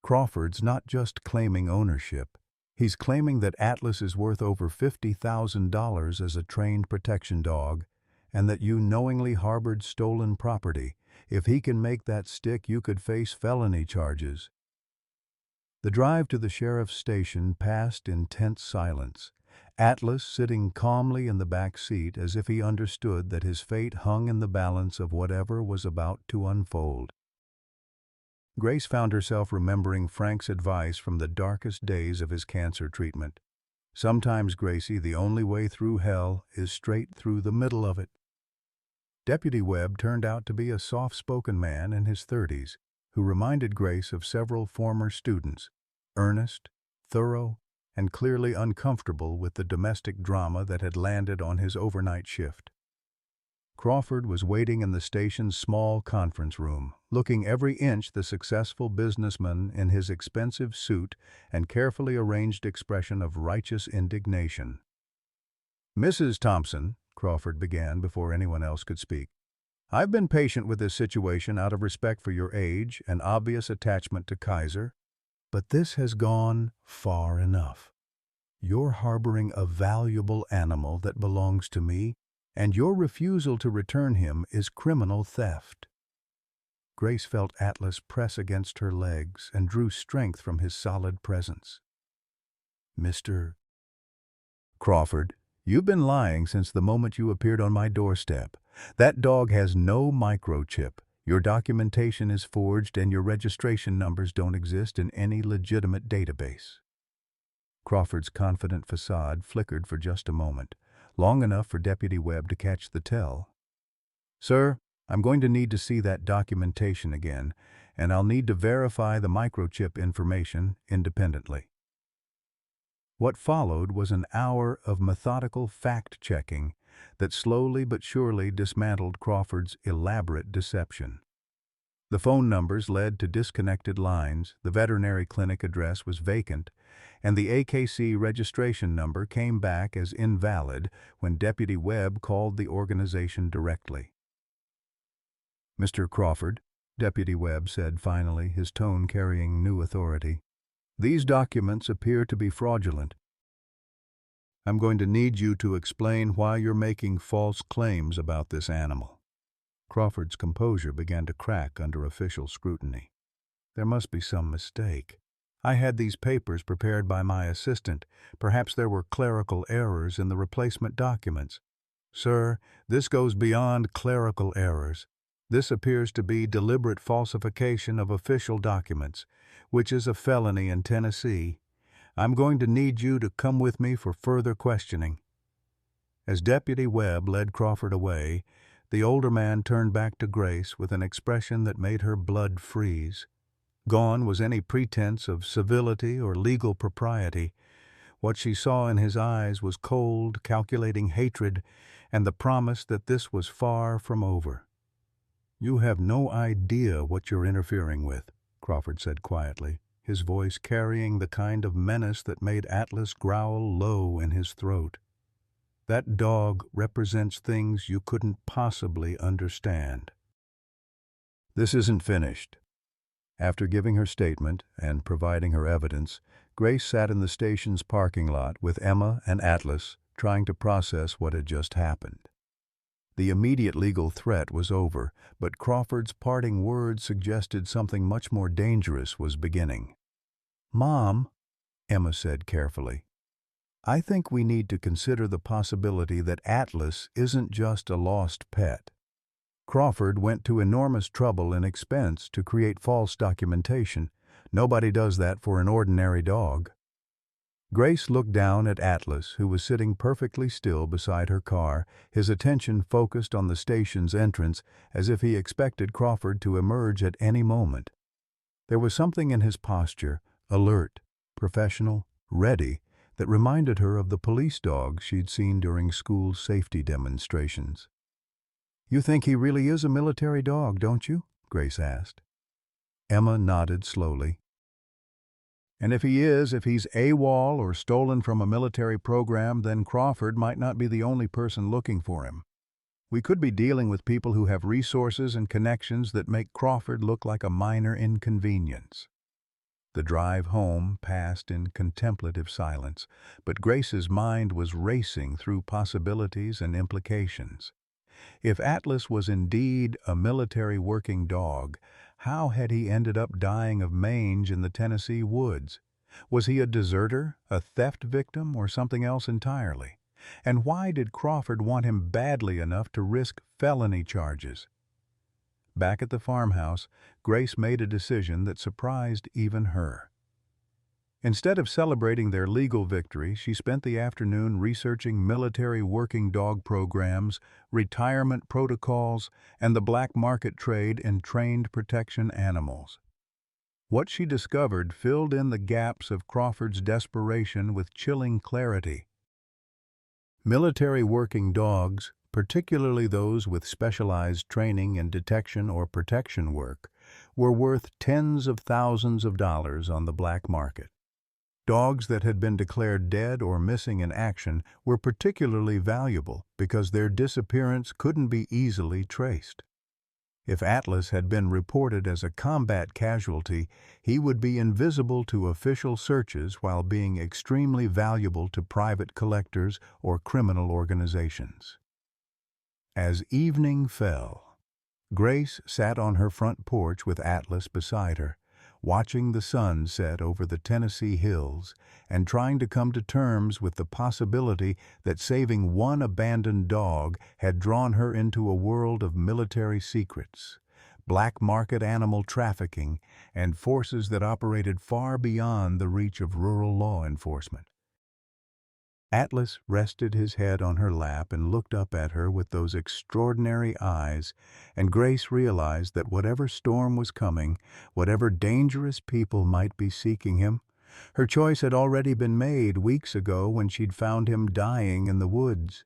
S1: Crawford's not just claiming ownership. He's claiming that Atlas is worth over $50,000 as a trained protection dog, and that you knowingly harbored stolen property. If he can make that stick, you could face felony charges." The drive to the sheriff's station passed in tense silence, Atlas sitting calmly in the back seat as if he understood that his fate hung in the balance of whatever was about to unfold. Grace found herself remembering Frank's advice from the darkest days of his cancer treatment. "Sometimes, Gracie, the only way through hell is straight through the middle of it." Deputy Webb turned out to be a soft-spoken man in his 30s, who reminded Grace of several former students, earnest, thorough, and clearly uncomfortable with the domestic drama that had landed on his overnight shift. Crawford was waiting in the station's small conference room, looking every inch the successful businessman in his expensive suit and carefully arranged expression of righteous indignation. "Mrs. Thompson," Crawford began before anyone else could speak, "I've been patient with this situation out of respect for your age and obvious attachment to Kaiser, but this has gone far enough. You're harboring a valuable animal that belongs to me, and your refusal to return him is criminal theft." Grace felt Atlas press against her legs and drew strength from his solid presence. "Mr. Crawford, you've been lying since the moment you appeared on my doorstep. That dog has no microchip. Your documentation is forged and your registration numbers don't exist in any legitimate database." Crawford's confident facade flickered for just a moment, long enough for Deputy Webb to catch the tell. "Sir, I'm going to need to see that documentation again, and I'll need to verify the microchip information independently." What followed was an hour of methodical fact-checking that slowly but surely dismantled Crawford's elaborate deception. The phone numbers led to disconnected lines, the veterinary clinic address was vacant, and the AKC registration number came back as invalid when Deputy Webb called the organization directly. "Mr. Crawford," Deputy Webb said finally, his tone carrying new authority, "these documents appear to be fraudulent. I'm going to need you to explain why you're making false claims about this animal." Crawford's composure began to crack under official scrutiny. There must be some mistake. I had these papers prepared by my assistant. Perhaps there were clerical errors in the replacement documents. Sir, this goes beyond clerical errors. This appears to be deliberate falsification of official documents, which is a felony in Tennessee. I'm going to need you to come with me for further questioning." As Deputy Webb led Crawford away, the older man turned back to Grace with an expression that made her blood freeze. Gone was any pretense of civility or legal propriety. What she saw in his eyes was cold, calculating hatred and the promise that this was far from over. "You have no idea what you're interfering with," Crawford said quietly, his voice carrying the kind of menace that made Atlas growl low in his throat. "That dog represents things you couldn't possibly understand." This isn't finished. After giving her statement and providing her evidence, Grace sat in the station's parking lot with Emma and Atlas, trying to process what had just happened. The immediate legal threat was over, but Crawford's parting words suggested something much more dangerous was beginning. "Mom," Emma said carefully, "I think we need to consider the possibility that Atlas isn't just a lost pet. Crawford went to enormous trouble and expense to create false documentation. Nobody does that for an ordinary dog." Grace looked down at Atlas, who was sitting perfectly still beside her car, his attention focused on the station's entrance as if he expected Crawford to emerge at any moment. There was something in his posture, alert, professional, ready, that reminded her of the police dogs she'd seen during school safety demonstrations. "You think he really is a military dog, don't you?" Grace asked. Emma nodded slowly. "And if he's AWOL or stolen from a military program, then Crawford might not be the only person looking for him. We could be dealing with people who have resources and connections that make Crawford look like a minor inconvenience." The drive home passed in contemplative silence, but Grace's mind was racing through possibilities and implications. If Atlas was indeed a military working dog, how had he ended up dying of mange in the Tennessee woods? Was he a deserter, a theft victim, or something else entirely? And why did Crawford want him badly enough to risk felony charges? Back at the farmhouse, Grace made a decision that surprised even her. Instead of celebrating their legal victory, she spent the afternoon researching military working dog programs, retirement protocols, and the black market trade in trained protection animals. What she discovered filled in the gaps of Crawford's desperation with chilling clarity. Military working dogs, particularly those with specialized training in detection or protection work, were worth tens of thousands of dollars on the black market. Dogs that had been declared dead or missing in action were particularly valuable because their disappearance couldn't be easily traced. If Atlas had been reported as a combat casualty, he would be invisible to official searches while being extremely valuable to private collectors or criminal organizations. As evening fell, Grace sat on her front porch with Atlas beside her, watching the sun set over the Tennessee hills and trying to come to terms with the possibility that saving one abandoned dog had drawn her into a world of military secrets, black market animal trafficking, and forces that operated far beyond the reach of rural law enforcement. Atlas rested his head on her lap and looked up at her with those extraordinary eyes, and Grace realized that whatever storm was coming, whatever dangerous people might be seeking him, her choice had already been made weeks ago when she'd found him dying in the woods.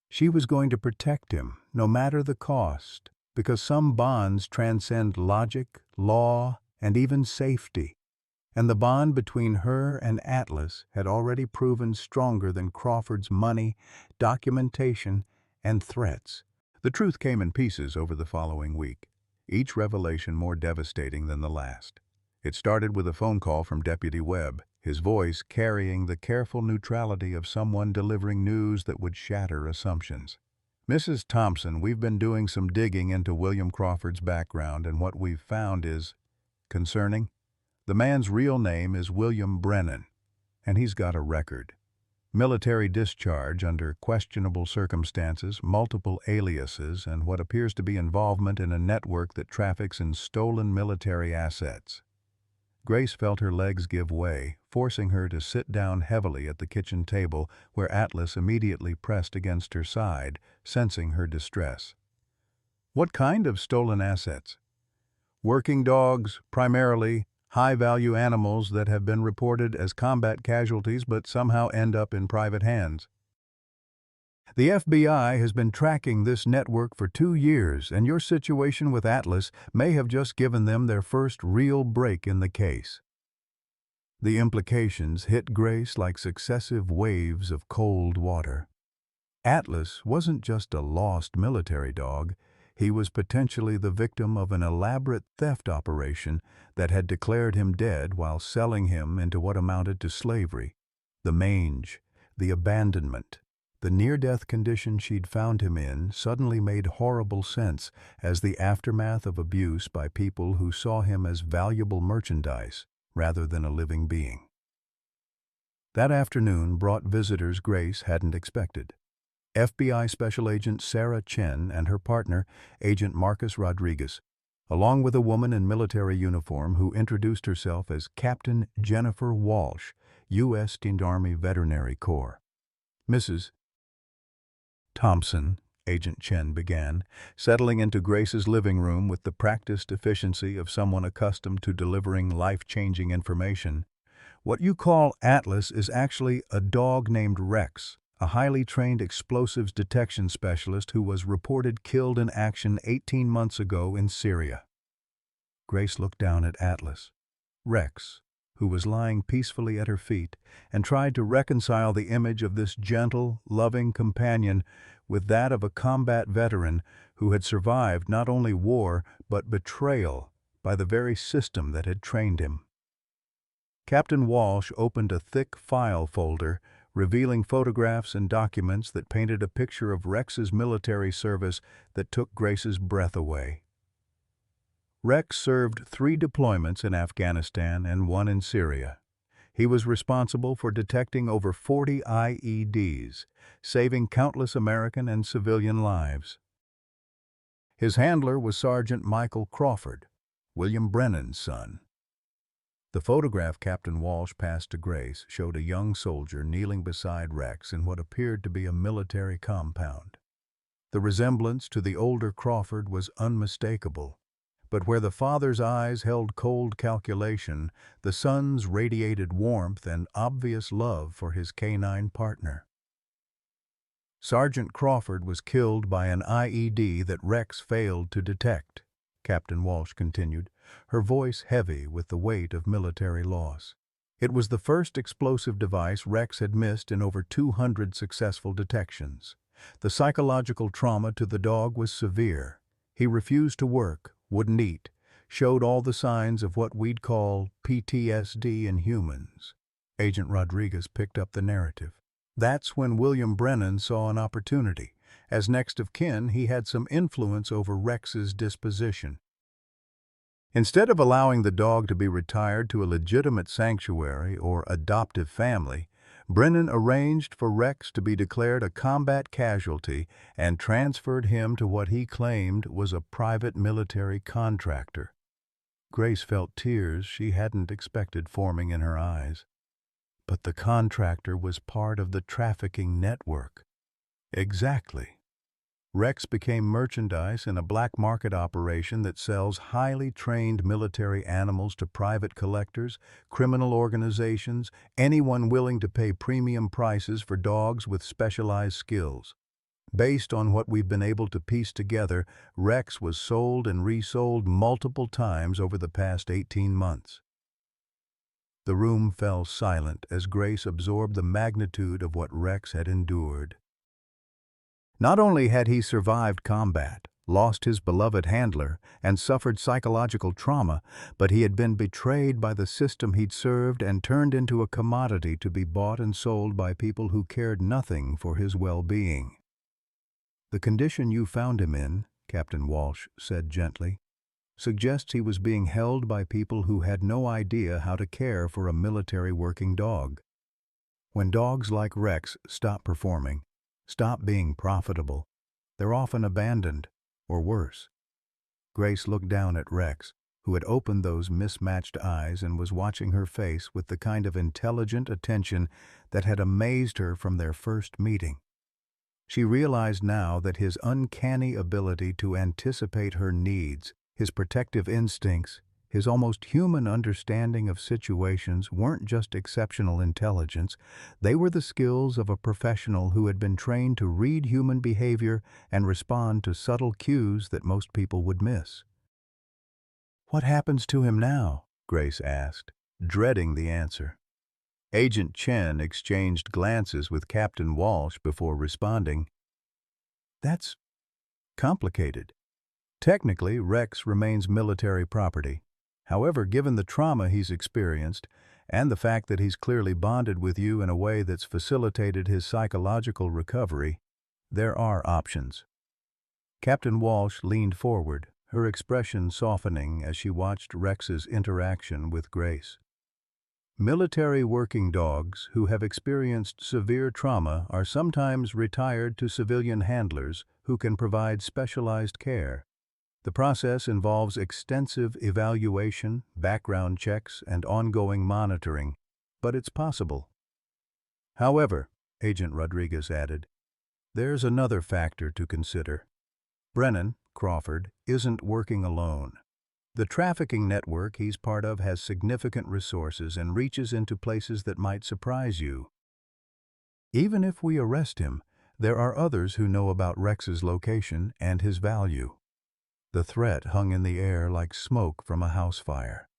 S1: She was going to protect him, no matter the cost, because some bonds transcend logic, law, and even safety. And the bond between her and Atlas had already proven stronger than Crawford's money, documentation, and threats. The truth came in pieces over the following week, each revelation more devastating than the last. It started with a phone call from Deputy Webb, his voice carrying the careful neutrality of someone delivering news that would shatter assumptions. "Mrs. Thompson, we've been doing some digging into William Crawford's background, and what we've found is concerning. The man's real name is William Brennan, and he's got a record. Military discharge under questionable circumstances, multiple aliases, and what appears to be involvement in a network that traffics in stolen military assets. Grace felt her legs give way, forcing her to sit down heavily at the kitchen table, where Atlas immediately pressed against her side, sensing her distress. What kind of stolen assets? Working dogs, primarily, high-value animals that have been reported as combat casualties but somehow end up in private hands. The FBI has been tracking this network for 2 years, and your situation with Atlas may have just given them their first real break in the case. The implications hit Grace like successive waves of cold water. Atlas wasn't just a lost military dog. He was potentially the victim of an elaborate theft operation that had declared him dead while selling him into what amounted to slavery. The mange, the abandonment, the near-death condition she'd found him in suddenly made horrible sense as the aftermath of abuse by people who saw him as valuable merchandise rather than a living being. That afternoon brought visitors Grace hadn't expected. FBI Special Agent Sarah Chen and her partner, Agent Marcus Rodriguez, along with a woman in military uniform who introduced herself as Captain Jennifer Walsh, U.S. Army Veterinary Corps. Mrs. Thompson, Agent Chen began, settling into Grace's living room with the practiced efficiency of someone accustomed to delivering life-changing information. What you call Atlas is actually a dog named Rex, a highly trained explosives detection specialist who was reported killed in action 18 months ago in Syria. Grace looked down at Atlas. Rex, who was lying peacefully at her feet, and tried to reconcile the image of this gentle, loving companion with that of a combat veteran who had survived not only war but betrayal by the very system that had trained him. Captain Walsh opened a thick file folder, revealing photographs and documents that painted a picture of Rex's military service that took Grace's breath away. Rex served 3 deployments in Afghanistan and 1 in Syria. He was responsible for detecting over 40 IEDs, saving countless American and civilian lives. His handler was Sergeant Michael Crawford, William Brennan's son. The photograph Captain Walsh passed to Grace showed a young soldier kneeling beside Rex in what appeared to be a military compound. The resemblance to the older Crawford was unmistakable, but where the father's eyes held cold calculation, the son's radiated warmth and obvious love for his canine partner. Sergeant Crawford was killed by an IED that Rex failed to detect, Captain Walsh continued, her voice heavy with the weight of military loss. It was the first explosive device Rex had missed in over 200 successful detections. The psychological trauma to the dog was severe. He refused to work, wouldn't eat, showed all the signs of what we'd call PTSD in humans. Agent Rodriguez picked up the narrative. That's when William Brennan saw an opportunity. As next of kin, he had some influence over Rex's disposition. Instead of allowing the dog to be retired to a legitimate sanctuary or adoptive family, Brennan arranged for Rex to be declared a combat casualty and transferred him to what he claimed was a private military contractor. Grace felt tears she hadn't expected forming in her eyes. But the contractor was part of the trafficking network. Exactly. Rex became merchandise in a black market operation that sells highly trained military animals to private collectors, criminal organizations, anyone willing to pay premium prices for dogs with specialized skills. Based on what we've been able to piece together, Rex was sold and resold multiple times over the past 18 months. The room fell silent as Grace absorbed the magnitude of what Rex had endured. Not only had he survived combat, lost his beloved handler, and suffered psychological trauma, but he had been betrayed by the system he'd served and turned into a commodity to be bought and sold by people who cared nothing for his well-being. "The condition you found him in," Captain Walsh said gently, suggests he was being held by people who had no idea how to care for a military working dog. When dogs like Rex stop performing, stop being profitable, they're often abandoned, or worse. Grace looked down at Rex, who had opened those mismatched eyes and was watching her face with the kind of intelligent attention that had amazed her from their first meeting. She realized now that his uncanny ability to anticipate her needs, his protective instincts, his almost human understanding of situations weren't just exceptional intelligence, they were the skills of a professional who had been trained to read human behavior and respond to subtle cues that most people would miss. "What happens to him now?" Grace asked, dreading the answer. Agent Chen exchanged glances with Captain Walsh before responding. "That's complicated. Technically, Rex remains military property. However, given the trauma he's experienced, and the fact that he's clearly bonded with you in a way that's facilitated his psychological recovery, there are options." Captain Walsh leaned forward, her expression softening as she watched Rex's interaction with Grace. Military working dogs who have experienced severe trauma are sometimes retired to civilian handlers who can provide specialized care. The process involves extensive evaluation, background checks, and ongoing monitoring, but it's possible. However, Agent Rodriguez added, there's another factor to consider. Brennan, Crawford, isn't working alone. The trafficking network he's part of has significant resources and reaches into places that might surprise you. Even if we arrest him, there are others who know about Rex's location and his value. The threat hung in the air like smoke from a house fire.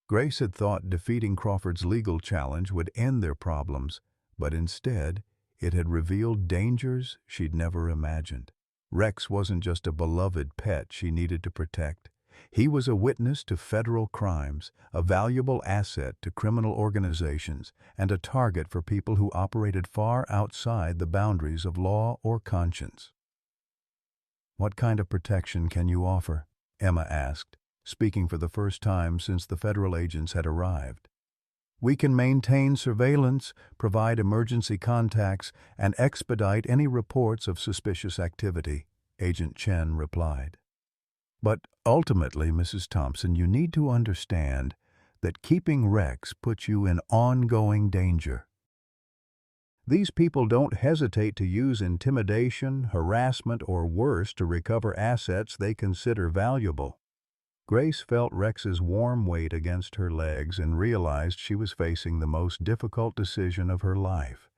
S1: Grace had thought defeating Crawford's legal challenge would end their problems, but instead, it had revealed dangers she'd never imagined. Rex wasn't just a beloved pet she needed to protect. He was a witness to federal crimes, a valuable asset to criminal organizations, and a target for people who operated far outside the boundaries of law or conscience. "What kind of protection can you offer?" Emma asked, speaking for the first time since the federal agents had arrived. "We can maintain surveillance, provide emergency contacts, and expedite any reports of suspicious activity," Agent Chen replied. "But ultimately, Mrs. Thompson, you need to understand that keeping Rex puts you in ongoing danger. These people don't hesitate to use intimidation, harassment, or worse to recover assets they consider valuable." Grace felt Rex's warm weight against her legs and realized she was facing the most difficult decision of her life.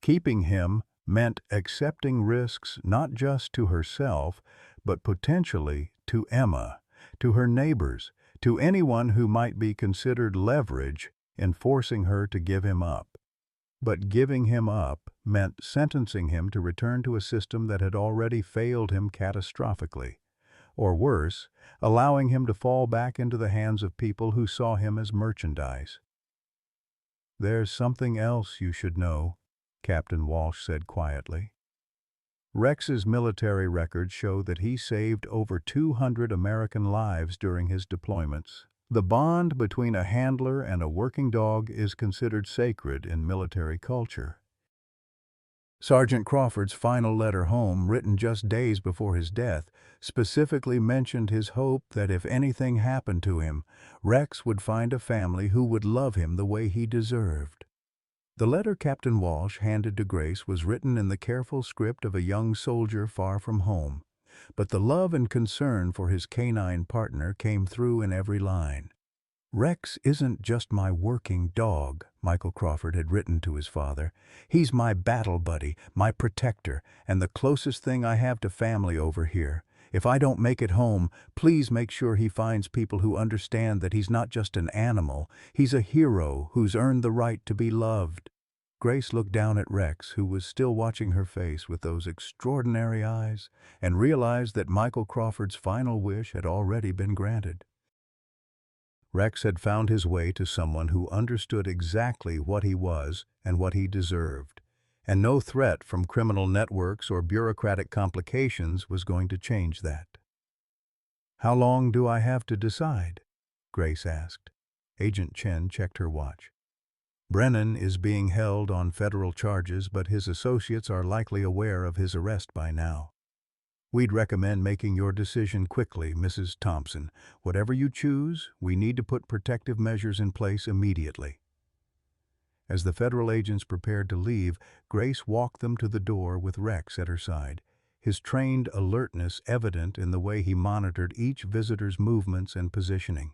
S1: Keeping him meant accepting risks not just to herself, but potentially to Emma, to her neighbors, to anyone who might be considered leverage in forcing her to give him up. But giving him up meant sentencing him to return to a system that had already failed him catastrophically. Or worse, allowing him to fall back into the hands of people who saw him as merchandise. "There's something else you should know," Captain Walsh said quietly. "Rex's military records show that he saved over 200 American lives during his deployments. The bond between a handler and a working dog is considered sacred in military culture. Sergeant Crawford's final letter home, written just days before his death, specifically mentioned his hope that if anything happened to him, Rex would find a family who would love him the way he deserved." The letter Captain Walsh handed to Grace was written in the careful script of a young soldier far from home, but the love and concern for his canine partner came through in every line. "Rex isn't just my working dog," Michael Crawford had written to his father. "He's my battle buddy, my protector, and the closest thing I have to family over here. If I don't make it home, please make sure he finds people who understand that he's not just an animal, he's a hero who's earned the right to be loved." Grace looked down at Rex, who was still watching her face with those extraordinary eyes, and realized that Michael Crawford's final wish had already been granted. Rex had found his way to someone who understood exactly what he was and what he deserved, and no threat from criminal networks or bureaucratic complications was going to change that. How long do I have to decide? Grace asked. Agent Chen checked her watch. Brennan is being held on federal charges, but his associates are likely aware of his arrest by now. We'd recommend making your decision quickly, Mrs. Thompson. Whatever you choose, we need to put protective measures in place immediately. As the federal agents prepared to leave, Grace walked them to the door with Rex at her side, his trained alertness evident in the way he monitored each visitor's movements and positioning.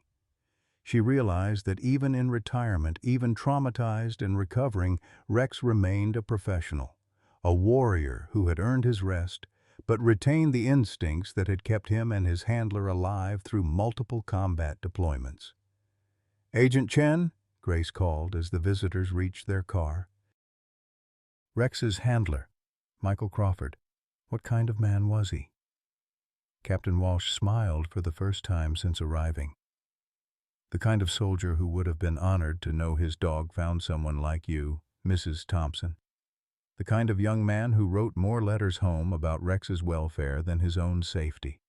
S1: She realized that even in retirement, even traumatized and recovering, Rex remained a professional, a warrior who had earned his rest, but retained the instincts that had kept him and his handler alive through multiple combat deployments. "Agent Chen?" Grace called as the visitors reached their car. "Rex's handler, Michael Crawford. What kind of man was he?" Captain Walsh smiled for the first time since arriving. "The kind of soldier who would have been honored to know his dog found someone like you, Mrs. Thompson. The kind of young man who wrote more letters home about Rex's welfare than his own safety."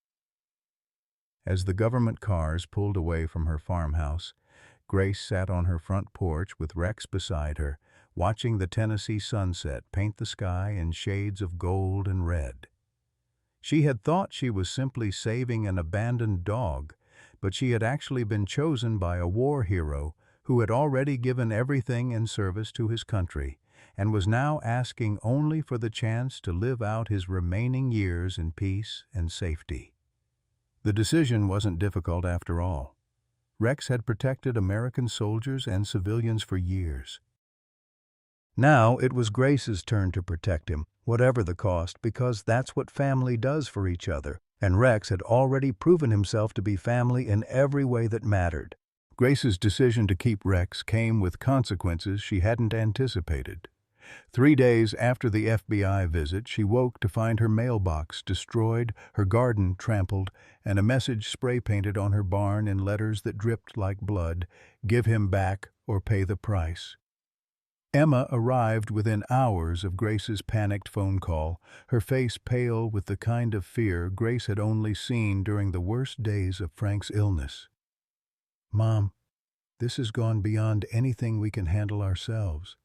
S1: As the government cars pulled away from her farmhouse, Grace sat on her front porch with Rex beside her, watching the Tennessee sunset paint the sky in shades of gold and red. She had thought she was simply saving an abandoned dog, but she had actually been chosen by a war hero who had already given everything in service to his country and was now asking only for the chance to live out his remaining years in peace and safety. The decision wasn't difficult after all. Rex had protected American soldiers and civilians for years. Now it was Grace's turn to protect him, whatever the cost, because that's what family does for each other, and Rex had already proven himself to be family in every way that mattered. Grace's decision to keep Rex came with consequences she hadn't anticipated. 3 days after the FBI visit, she woke to find her mailbox destroyed, her garden trampled, and a message spray-painted on her barn in letters that dripped like blood: "Give him back or pay the price." Emma arrived within hours of Grace's panicked phone call, her face pale with the kind of fear Grace had only seen during the worst days of Frank's illness. "Mom, this has gone beyond anything we can handle ourselves.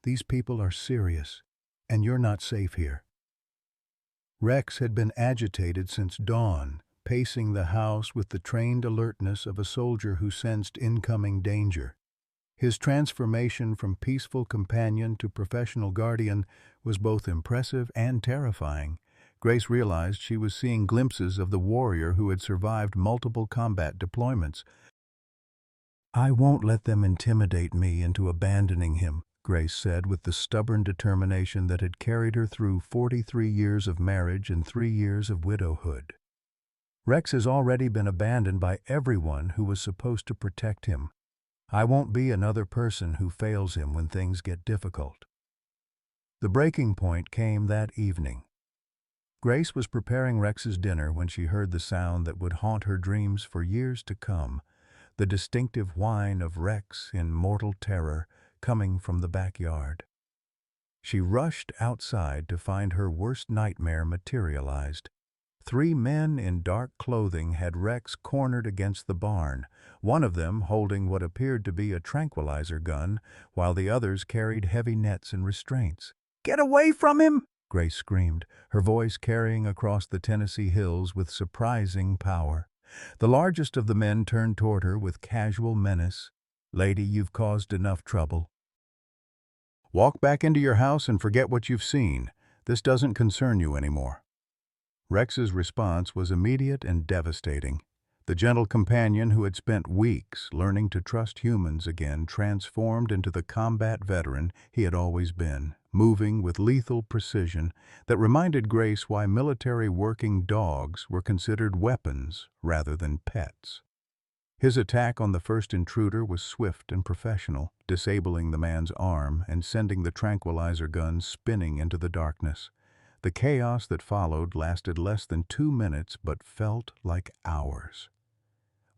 S1: These people are serious, and you're not safe here." Rex had been agitated since dawn, pacing the house with the trained alertness of a soldier who sensed incoming danger. His transformation from peaceful companion to professional guardian was both impressive and terrifying. Grace realized she was seeing glimpses of the warrior who had survived multiple combat deployments. "I won't let them intimidate me into abandoning him," Grace said with the stubborn determination that had carried her through 43 years of marriage and 3 years of widowhood. "Rex has already been abandoned by everyone who was supposed to protect him. I won't be another person who fails him when things get difficult." The breaking point came that evening. Grace was preparing Rex's dinner when she heard the sound that would haunt her dreams for years to come, the distinctive whine of Rex in mortal terror coming from the backyard. She rushed outside to find her worst nightmare materialized. 3 men in dark clothing had Rex cornered against the barn, one of them holding what appeared to be a tranquilizer gun, while the others carried heavy nets and restraints. "Get away from him!" Grace screamed, her voice carrying across the Tennessee hills with surprising power. The largest of the men turned toward her with casual menace. "Lady, you've caused enough trouble. Walk back into your house and forget what you've seen. This doesn't concern you anymore." Rex's response was immediate and devastating. The gentle companion who had spent weeks learning to trust humans again transformed into the combat veteran he had always been, moving with lethal precision that reminded Grace why military working dogs were considered weapons rather than pets. His attack on the first intruder was swift and professional, disabling the man's arm and sending the tranquilizer gun spinning into the darkness. The chaos that followed lasted less than 2 minutes but felt like hours.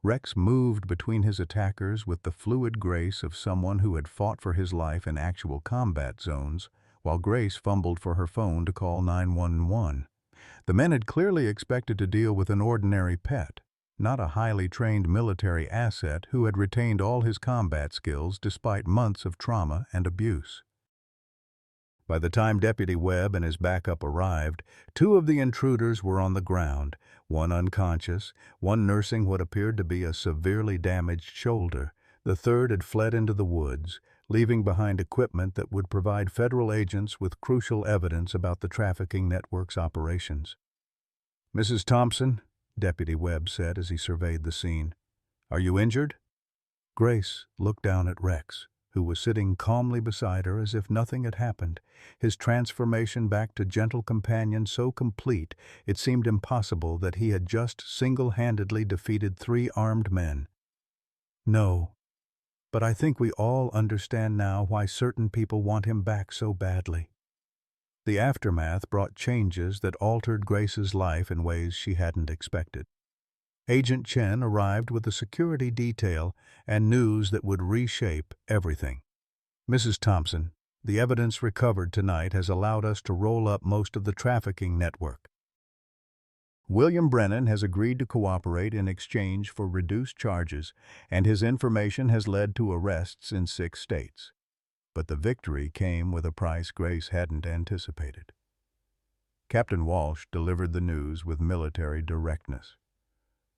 S1: Rex moved between his attackers with the fluid grace of someone who had fought for his life in actual combat zones, while Grace fumbled for her phone to call 911. The men had clearly expected to deal with an ordinary pet. not a highly trained military asset who had retained all his combat skills despite months of trauma and abuse. By the time Deputy Webb and his backup arrived, two of the intruders were on the ground, one unconscious, one nursing what appeared to be a severely damaged shoulder. The third had fled into the woods, leaving behind equipment that would provide federal agents with crucial evidence about the trafficking network's operations. "Mrs. Thompson," Deputy Webb said as he surveyed the scene, "are you injured?" Grace looked down at Rex, who was sitting calmly beside her as if nothing had happened, his transformation back to gentle companion so complete it seemed impossible that he had just single-handedly defeated 3 armed men. "No, but I think we all understand now why certain people want him back so badly." The aftermath brought changes that altered Grace's life in ways she hadn't expected. Agent Chen arrived with a security detail and news that would reshape everything. "Mrs. Thompson, the evidence recovered tonight has allowed us to roll up most of the trafficking network. William Brennan has agreed to cooperate in exchange for reduced charges, and his information has led to arrests in 6 states. But the victory came with a price Grace hadn't anticipated." Captain Walsh delivered the news with military directness.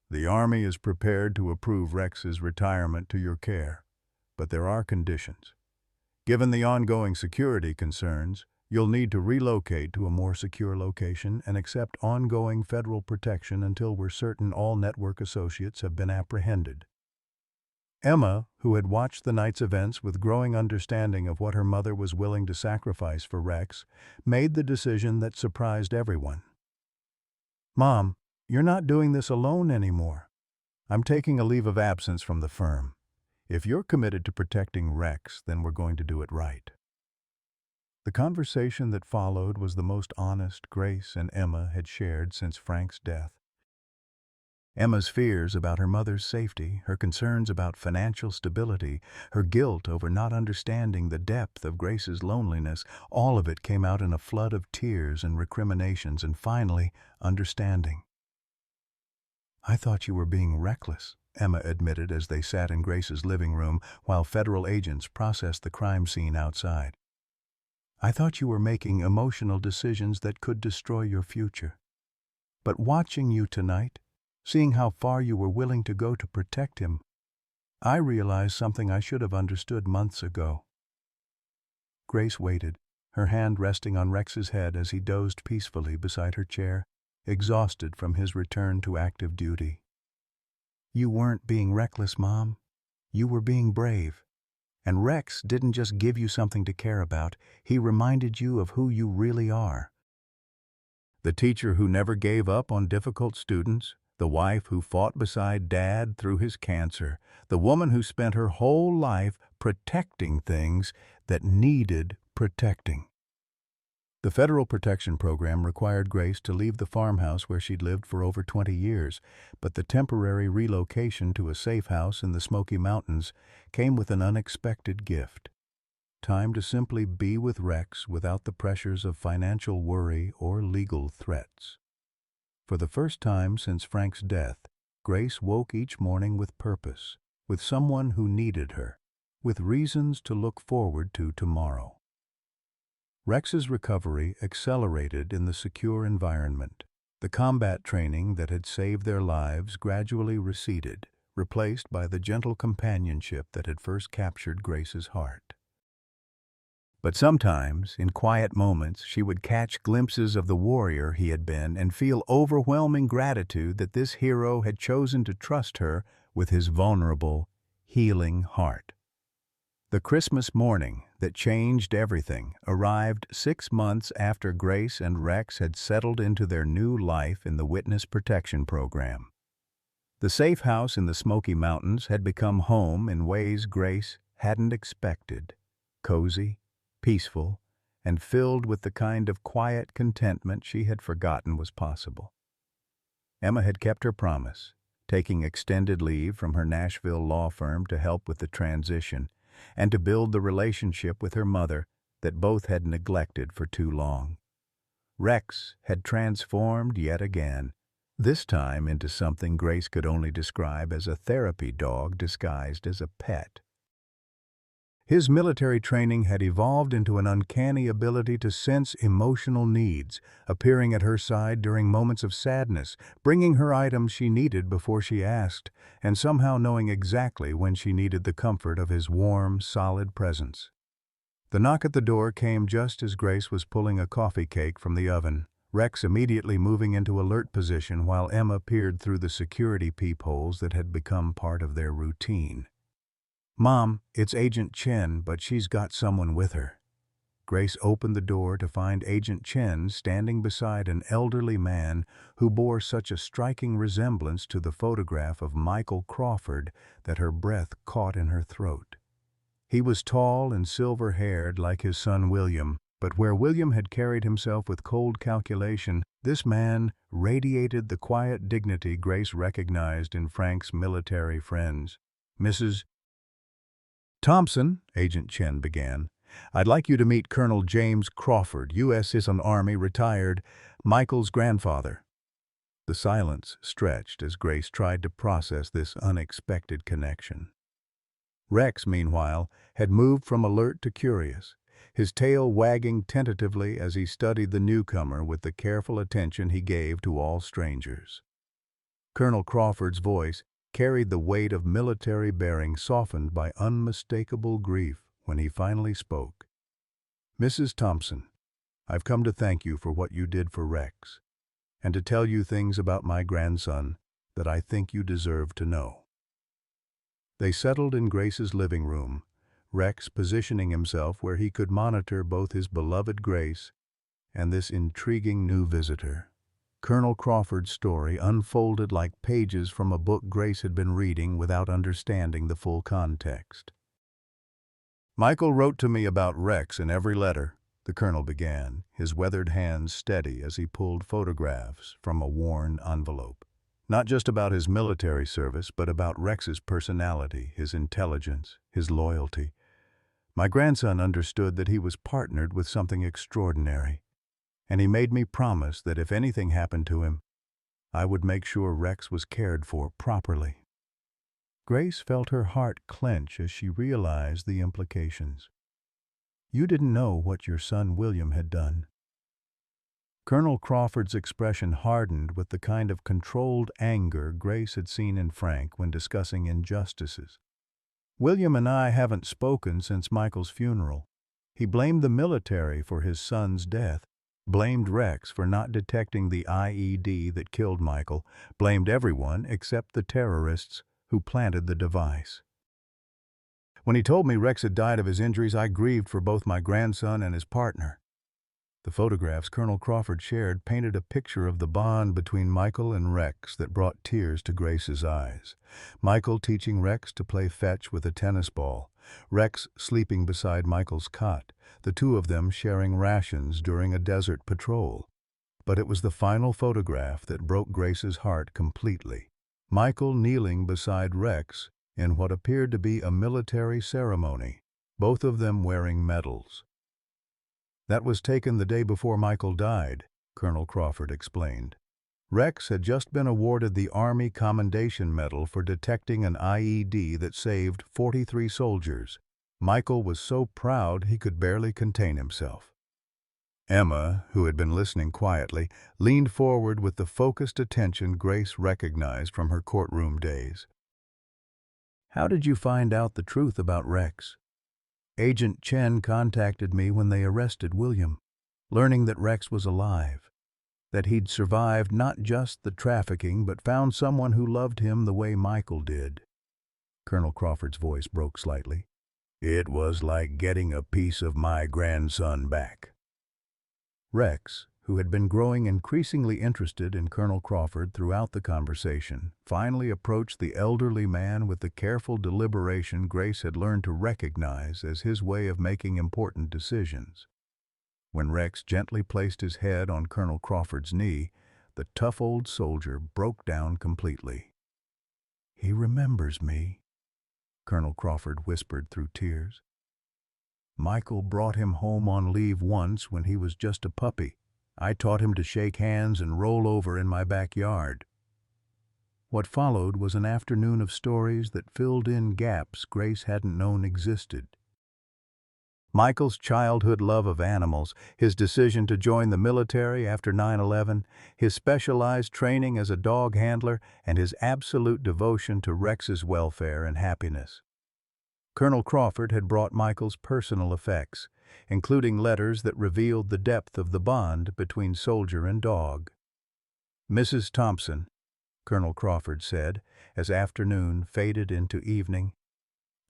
S1: "The Army is prepared to approve Rex's retirement to your care, but there are conditions. Given the ongoing security concerns, you'll need to relocate to a more secure location and accept ongoing federal protection until we're certain all network associates have been apprehended." Emma, who had watched the night's events with growing understanding of what her mother was willing to sacrifice for Rex, made the decision that surprised everyone. "Mom, you're not doing this alone anymore. I'm taking a leave of absence from the firm. If you're committed to protecting Rex, then we're going to do it right." The conversation that followed was the most honest Grace and Emma had shared since Frank's death. Emma's fears about her mother's safety, her concerns about financial stability, her guilt over not understanding the depth of Grace's loneliness, all of it came out in a flood of tears and recriminations and finally, understanding. "I thought you were being reckless," Emma admitted as they sat in Grace's living room while federal agents processed the crime scene outside. "I thought you were making emotional decisions that could destroy your future. But watching you tonight, seeing how far you were willing to go to protect him, I realized something I should have understood months ago." Grace waited, her hand resting on Rex's head as he dozed peacefully beside her chair, exhausted from his return to active duty. "You weren't being reckless, Mom. You were being brave. And Rex didn't just give you something to care about, he reminded you of who you really are. The teacher who never gave up on difficult students, the wife who fought beside Dad through his cancer, the woman who spent her whole life protecting things that needed protecting." The federal protection program required Grace to leave the farmhouse where she'd lived for over 20 years, but the temporary relocation to a safe house in the Smoky Mountains came with an unexpected gift: time to simply be with Rex without the pressures of financial worry or legal threats. For the first time since Frank's death, Grace woke each morning with purpose, with someone who needed her, with reasons to look forward to tomorrow. Rex's recovery accelerated in the secure environment. The combat training that had saved their lives gradually receded, replaced by the gentle companionship that had first captured Grace's heart. But sometimes, in quiet moments, she would catch glimpses of the warrior he had been and feel overwhelming gratitude that this hero had chosen to trust her with his vulnerable, healing heart. The Christmas morning that changed everything arrived 6 months after Grace and Rex had settled into their new life in the Witness Protection Program. The safe house in the Smoky Mountains had become home in ways Grace hadn't expected: cozy, peaceful, and filled with the kind of quiet contentment she had forgotten was possible. Emma had kept her promise, taking extended leave from her Nashville law firm to help with the transition and to build the relationship with her mother that both had neglected for too long. Rex had transformed yet again, this time into something Grace could only describe as a therapy dog disguised as a pet. His military training had evolved into an uncanny ability to sense emotional needs, appearing at her side during moments of sadness, bringing her items she needed before she asked, and somehow knowing exactly when she needed the comfort of his warm, solid presence. The knock at the door came just as Grace was pulling a coffee cake from the oven, Rex immediately moving into alert position while Emma peered through the security peepholes that had become part of their routine. "Mom, it's Agent Chen, but she's got someone with her." Grace opened the door to find Agent Chen standing beside an elderly man who bore such a striking resemblance to the photograph of Michael Crawford that her breath caught in her throat. He was tall and silver-haired like his son William, but where William had carried himself with cold calculation, this man radiated the quiet dignity Grace recognized in Frank's military friends. "Mrs. Thompson," Agent Chen began, "I'd like you to meet Colonel James Crawford, U.S. Army, retired, Michael's grandfather." The silence stretched as Grace tried to process this unexpected connection. Rex, meanwhile, had moved from alert to curious, his tail wagging tentatively as he studied the newcomer with the careful attention he gave to all strangers. Colonel Crawford's voice carried the weight of military bearing softened by unmistakable grief when he finally spoke. "Mrs. Thompson, I've come to thank you for what you did for Rex, and to tell you things about my grandson that I think you deserve to know." They settled in Grace's living room, Rex positioning himself where he could monitor both his beloved Grace and this intriguing new visitor. Colonel Crawford's story unfolded like pages from a book Grace had been reading without understanding the full context. "Michael wrote to me about Rex in every letter," the colonel began, his weathered hands steady as he pulled photographs from a worn envelope. "Not just about his military service, but about Rex's personality, his intelligence, his loyalty. My grandson understood that he was partnered with something extraordinary, and he made me promise that if anything happened to him, I would make sure Rex was cared for properly." Grace felt her heart clench as she realized the implications. "You didn't know what your son William had done." Colonel Crawford's expression hardened with the kind of controlled anger Grace had seen in Frank when discussing injustices. "William and I haven't spoken since Michael's funeral. He blamed the military for his son's death, blamed Rex for not detecting the IED that killed Michael, blamed everyone except the terrorists who planted the device. When he told me Rex had died of his injuries, I grieved for both my grandson and his partner." The photographs Colonel Crawford shared painted a picture of the bond between Michael and Rex that brought tears to Grace's eyes. Michael teaching Rex to play fetch with a tennis ball, Rex sleeping beside Michael's cot, the two of them sharing rations during a desert patrol. But it was the final photograph that broke Grace's heart completely. Michael kneeling beside Rex in what appeared to be a military ceremony, both of them wearing medals. "That was taken the day before Michael died," Colonel Crawford explained. "Rex had just been awarded the Army Commendation Medal for detecting an IED that saved 43 soldiers. Michael was so proud he could barely contain himself." Emma, who had been listening quietly, leaned forward with the focused attention Grace recognized from her courtroom days. "How did you find out the truth about Rex?" "Agent Chen contacted me when they arrested William, learning that Rex was alive, that he'd survived not just the trafficking but found someone who loved him the way Michael did." Colonel Crawford's voice broke slightly. "It was like getting a piece of my grandson back." Rex, who had been growing increasingly interested in Colonel Crawford throughout the conversation, finally approached the elderly man with the careful deliberation Grace had learned to recognize as his way of making important decisions. When Rex gently placed his head on Colonel Crawford's knee, the tough old soldier broke down completely. "He remembers me," Colonel Crawford whispered through tears. "Michael brought him home on leave once when he was just a puppy. I taught him to shake hands and roll over in my backyard. What followed was an afternoon of stories that filled in gaps Grace hadn't known existed. Michael's childhood love of animals, his decision to join the military after 9/11, his specialized training as a dog handler, and his absolute devotion to Rex's welfare and happiness. Colonel Crawford had brought Michael's personal effects, including letters that revealed the depth of the bond between soldier and dog. "Mrs. Thompson," Colonel Crawford said, as afternoon faded into evening,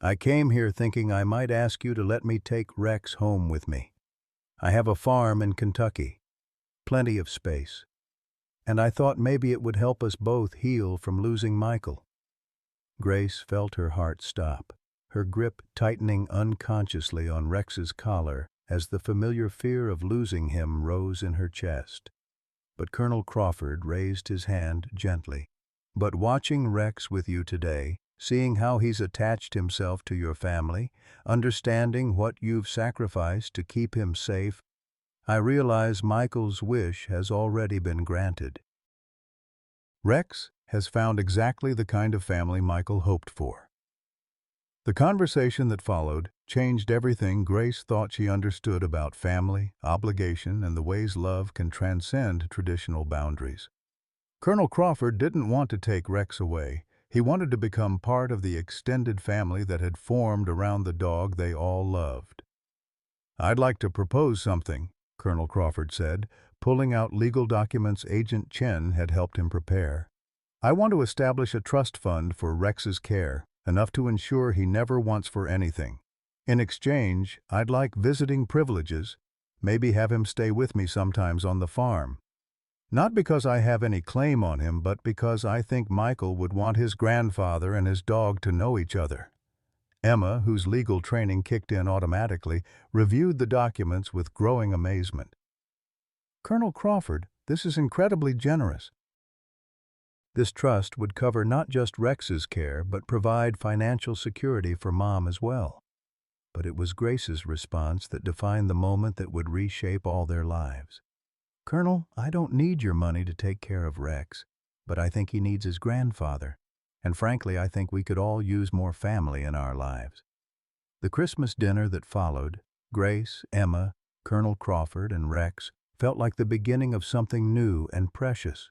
S1: "I came here thinking I might ask you to let me take Rex home with me. I have a farm in Kentucky, plenty of space, and I thought maybe it would help us both heal from losing Michael." Grace felt her heart stop, her grip tightening unconsciously on Rex's collar as the familiar fear of losing him rose in her chest. But Colonel Crawford raised his hand gently. "But watching Rex with you today, seeing how he's attached himself to your family, understanding what you've sacrificed to keep him safe, I realize Michael's wish has already been granted. Rex has found exactly the kind of family Michael hoped for." The conversation that followed changed everything Grace thought she understood about family, obligation, and the ways love can transcend traditional boundaries. Colonel Crawford didn't want to take Rex away. He wanted to become part of the extended family that had formed around the dog they all loved. "I'd like to propose something," Colonel Crawford said, pulling out legal documents Agent Chen had helped him prepare. "I want to establish a trust fund for Rex's care, enough to ensure he never wants for anything. In exchange, I'd like visiting privileges, maybe have him stay with me sometimes on the farm. Not because I have any claim on him, but because I think Michael would want his grandfather and his dog to know each other." Emma, whose legal training kicked in automatically, reviewed the documents with growing amazement. "Colonel Crawford, this is incredibly generous." This trust would cover not just Rex's care, but provide financial security for Mom as well. But it was Grace's response that defined the moment that would reshape all their lives. "Colonel, I don't need your money to take care of Rex, but I think he needs his grandfather, and frankly I think we could all use more family in our lives." The Christmas dinner that followed, Grace, Emma, Colonel Crawford, and Rex, felt like the beginning of something new and precious.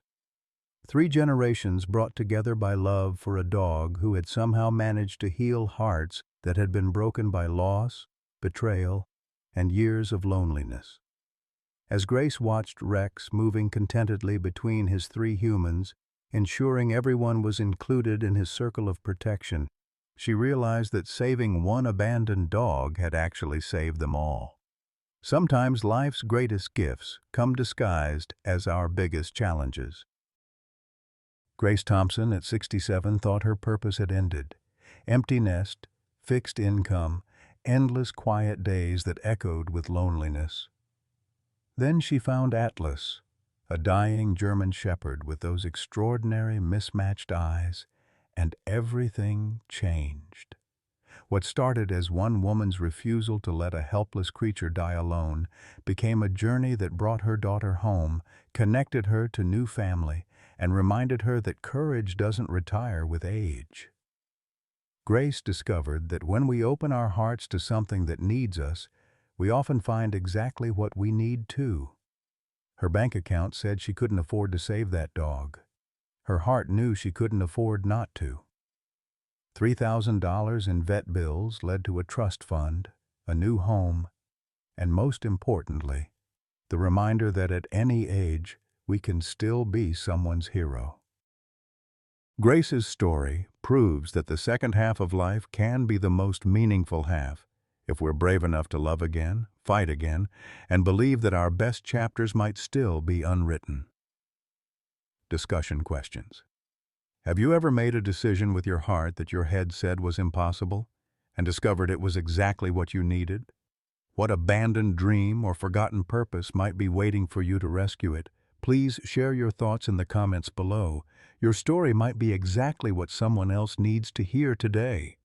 S1: 3 generations brought together by love for a dog who had somehow managed to heal hearts that had been broken by loss, betrayal, and years of loneliness. As Grace watched Rex moving contentedly between his 3 humans, ensuring everyone was included in his circle of protection, she realized that saving one abandoned dog had actually saved them all. Sometimes life's greatest gifts come disguised as our biggest challenges. Grace Thompson, at 67, thought her purpose had ended. Empty nest, fixed income, endless quiet days that echoed with loneliness. Then she found Atlas, a dying German shepherd with those extraordinary mismatched eyes, and everything changed. What started as one woman's refusal to let a helpless creature die alone became a journey that brought her daughter home, connected her to new family, and reminded her that courage doesn't retire with age. Grace discovered that when we open our hearts to something that needs us, we often find exactly what we need too. Her bank account said she couldn't afford to save that dog. Her heart knew she couldn't afford not to. $3,000 in vet bills led to a trust fund, a new home, and most importantly, the reminder that at any age, we can still be someone's hero. Grace's story proves that the second half of life can be the most meaningful half, if we're brave enough to love again, fight again, and believe that our best chapters might still be unwritten. Discussion questions. Have you ever made a decision with your heart that your head said was impossible, and discovered it was exactly what you needed? What abandoned dream or forgotten purpose might be waiting for you to rescue it? Please share your thoughts in the comments below. Your story might be exactly what someone else needs to hear today.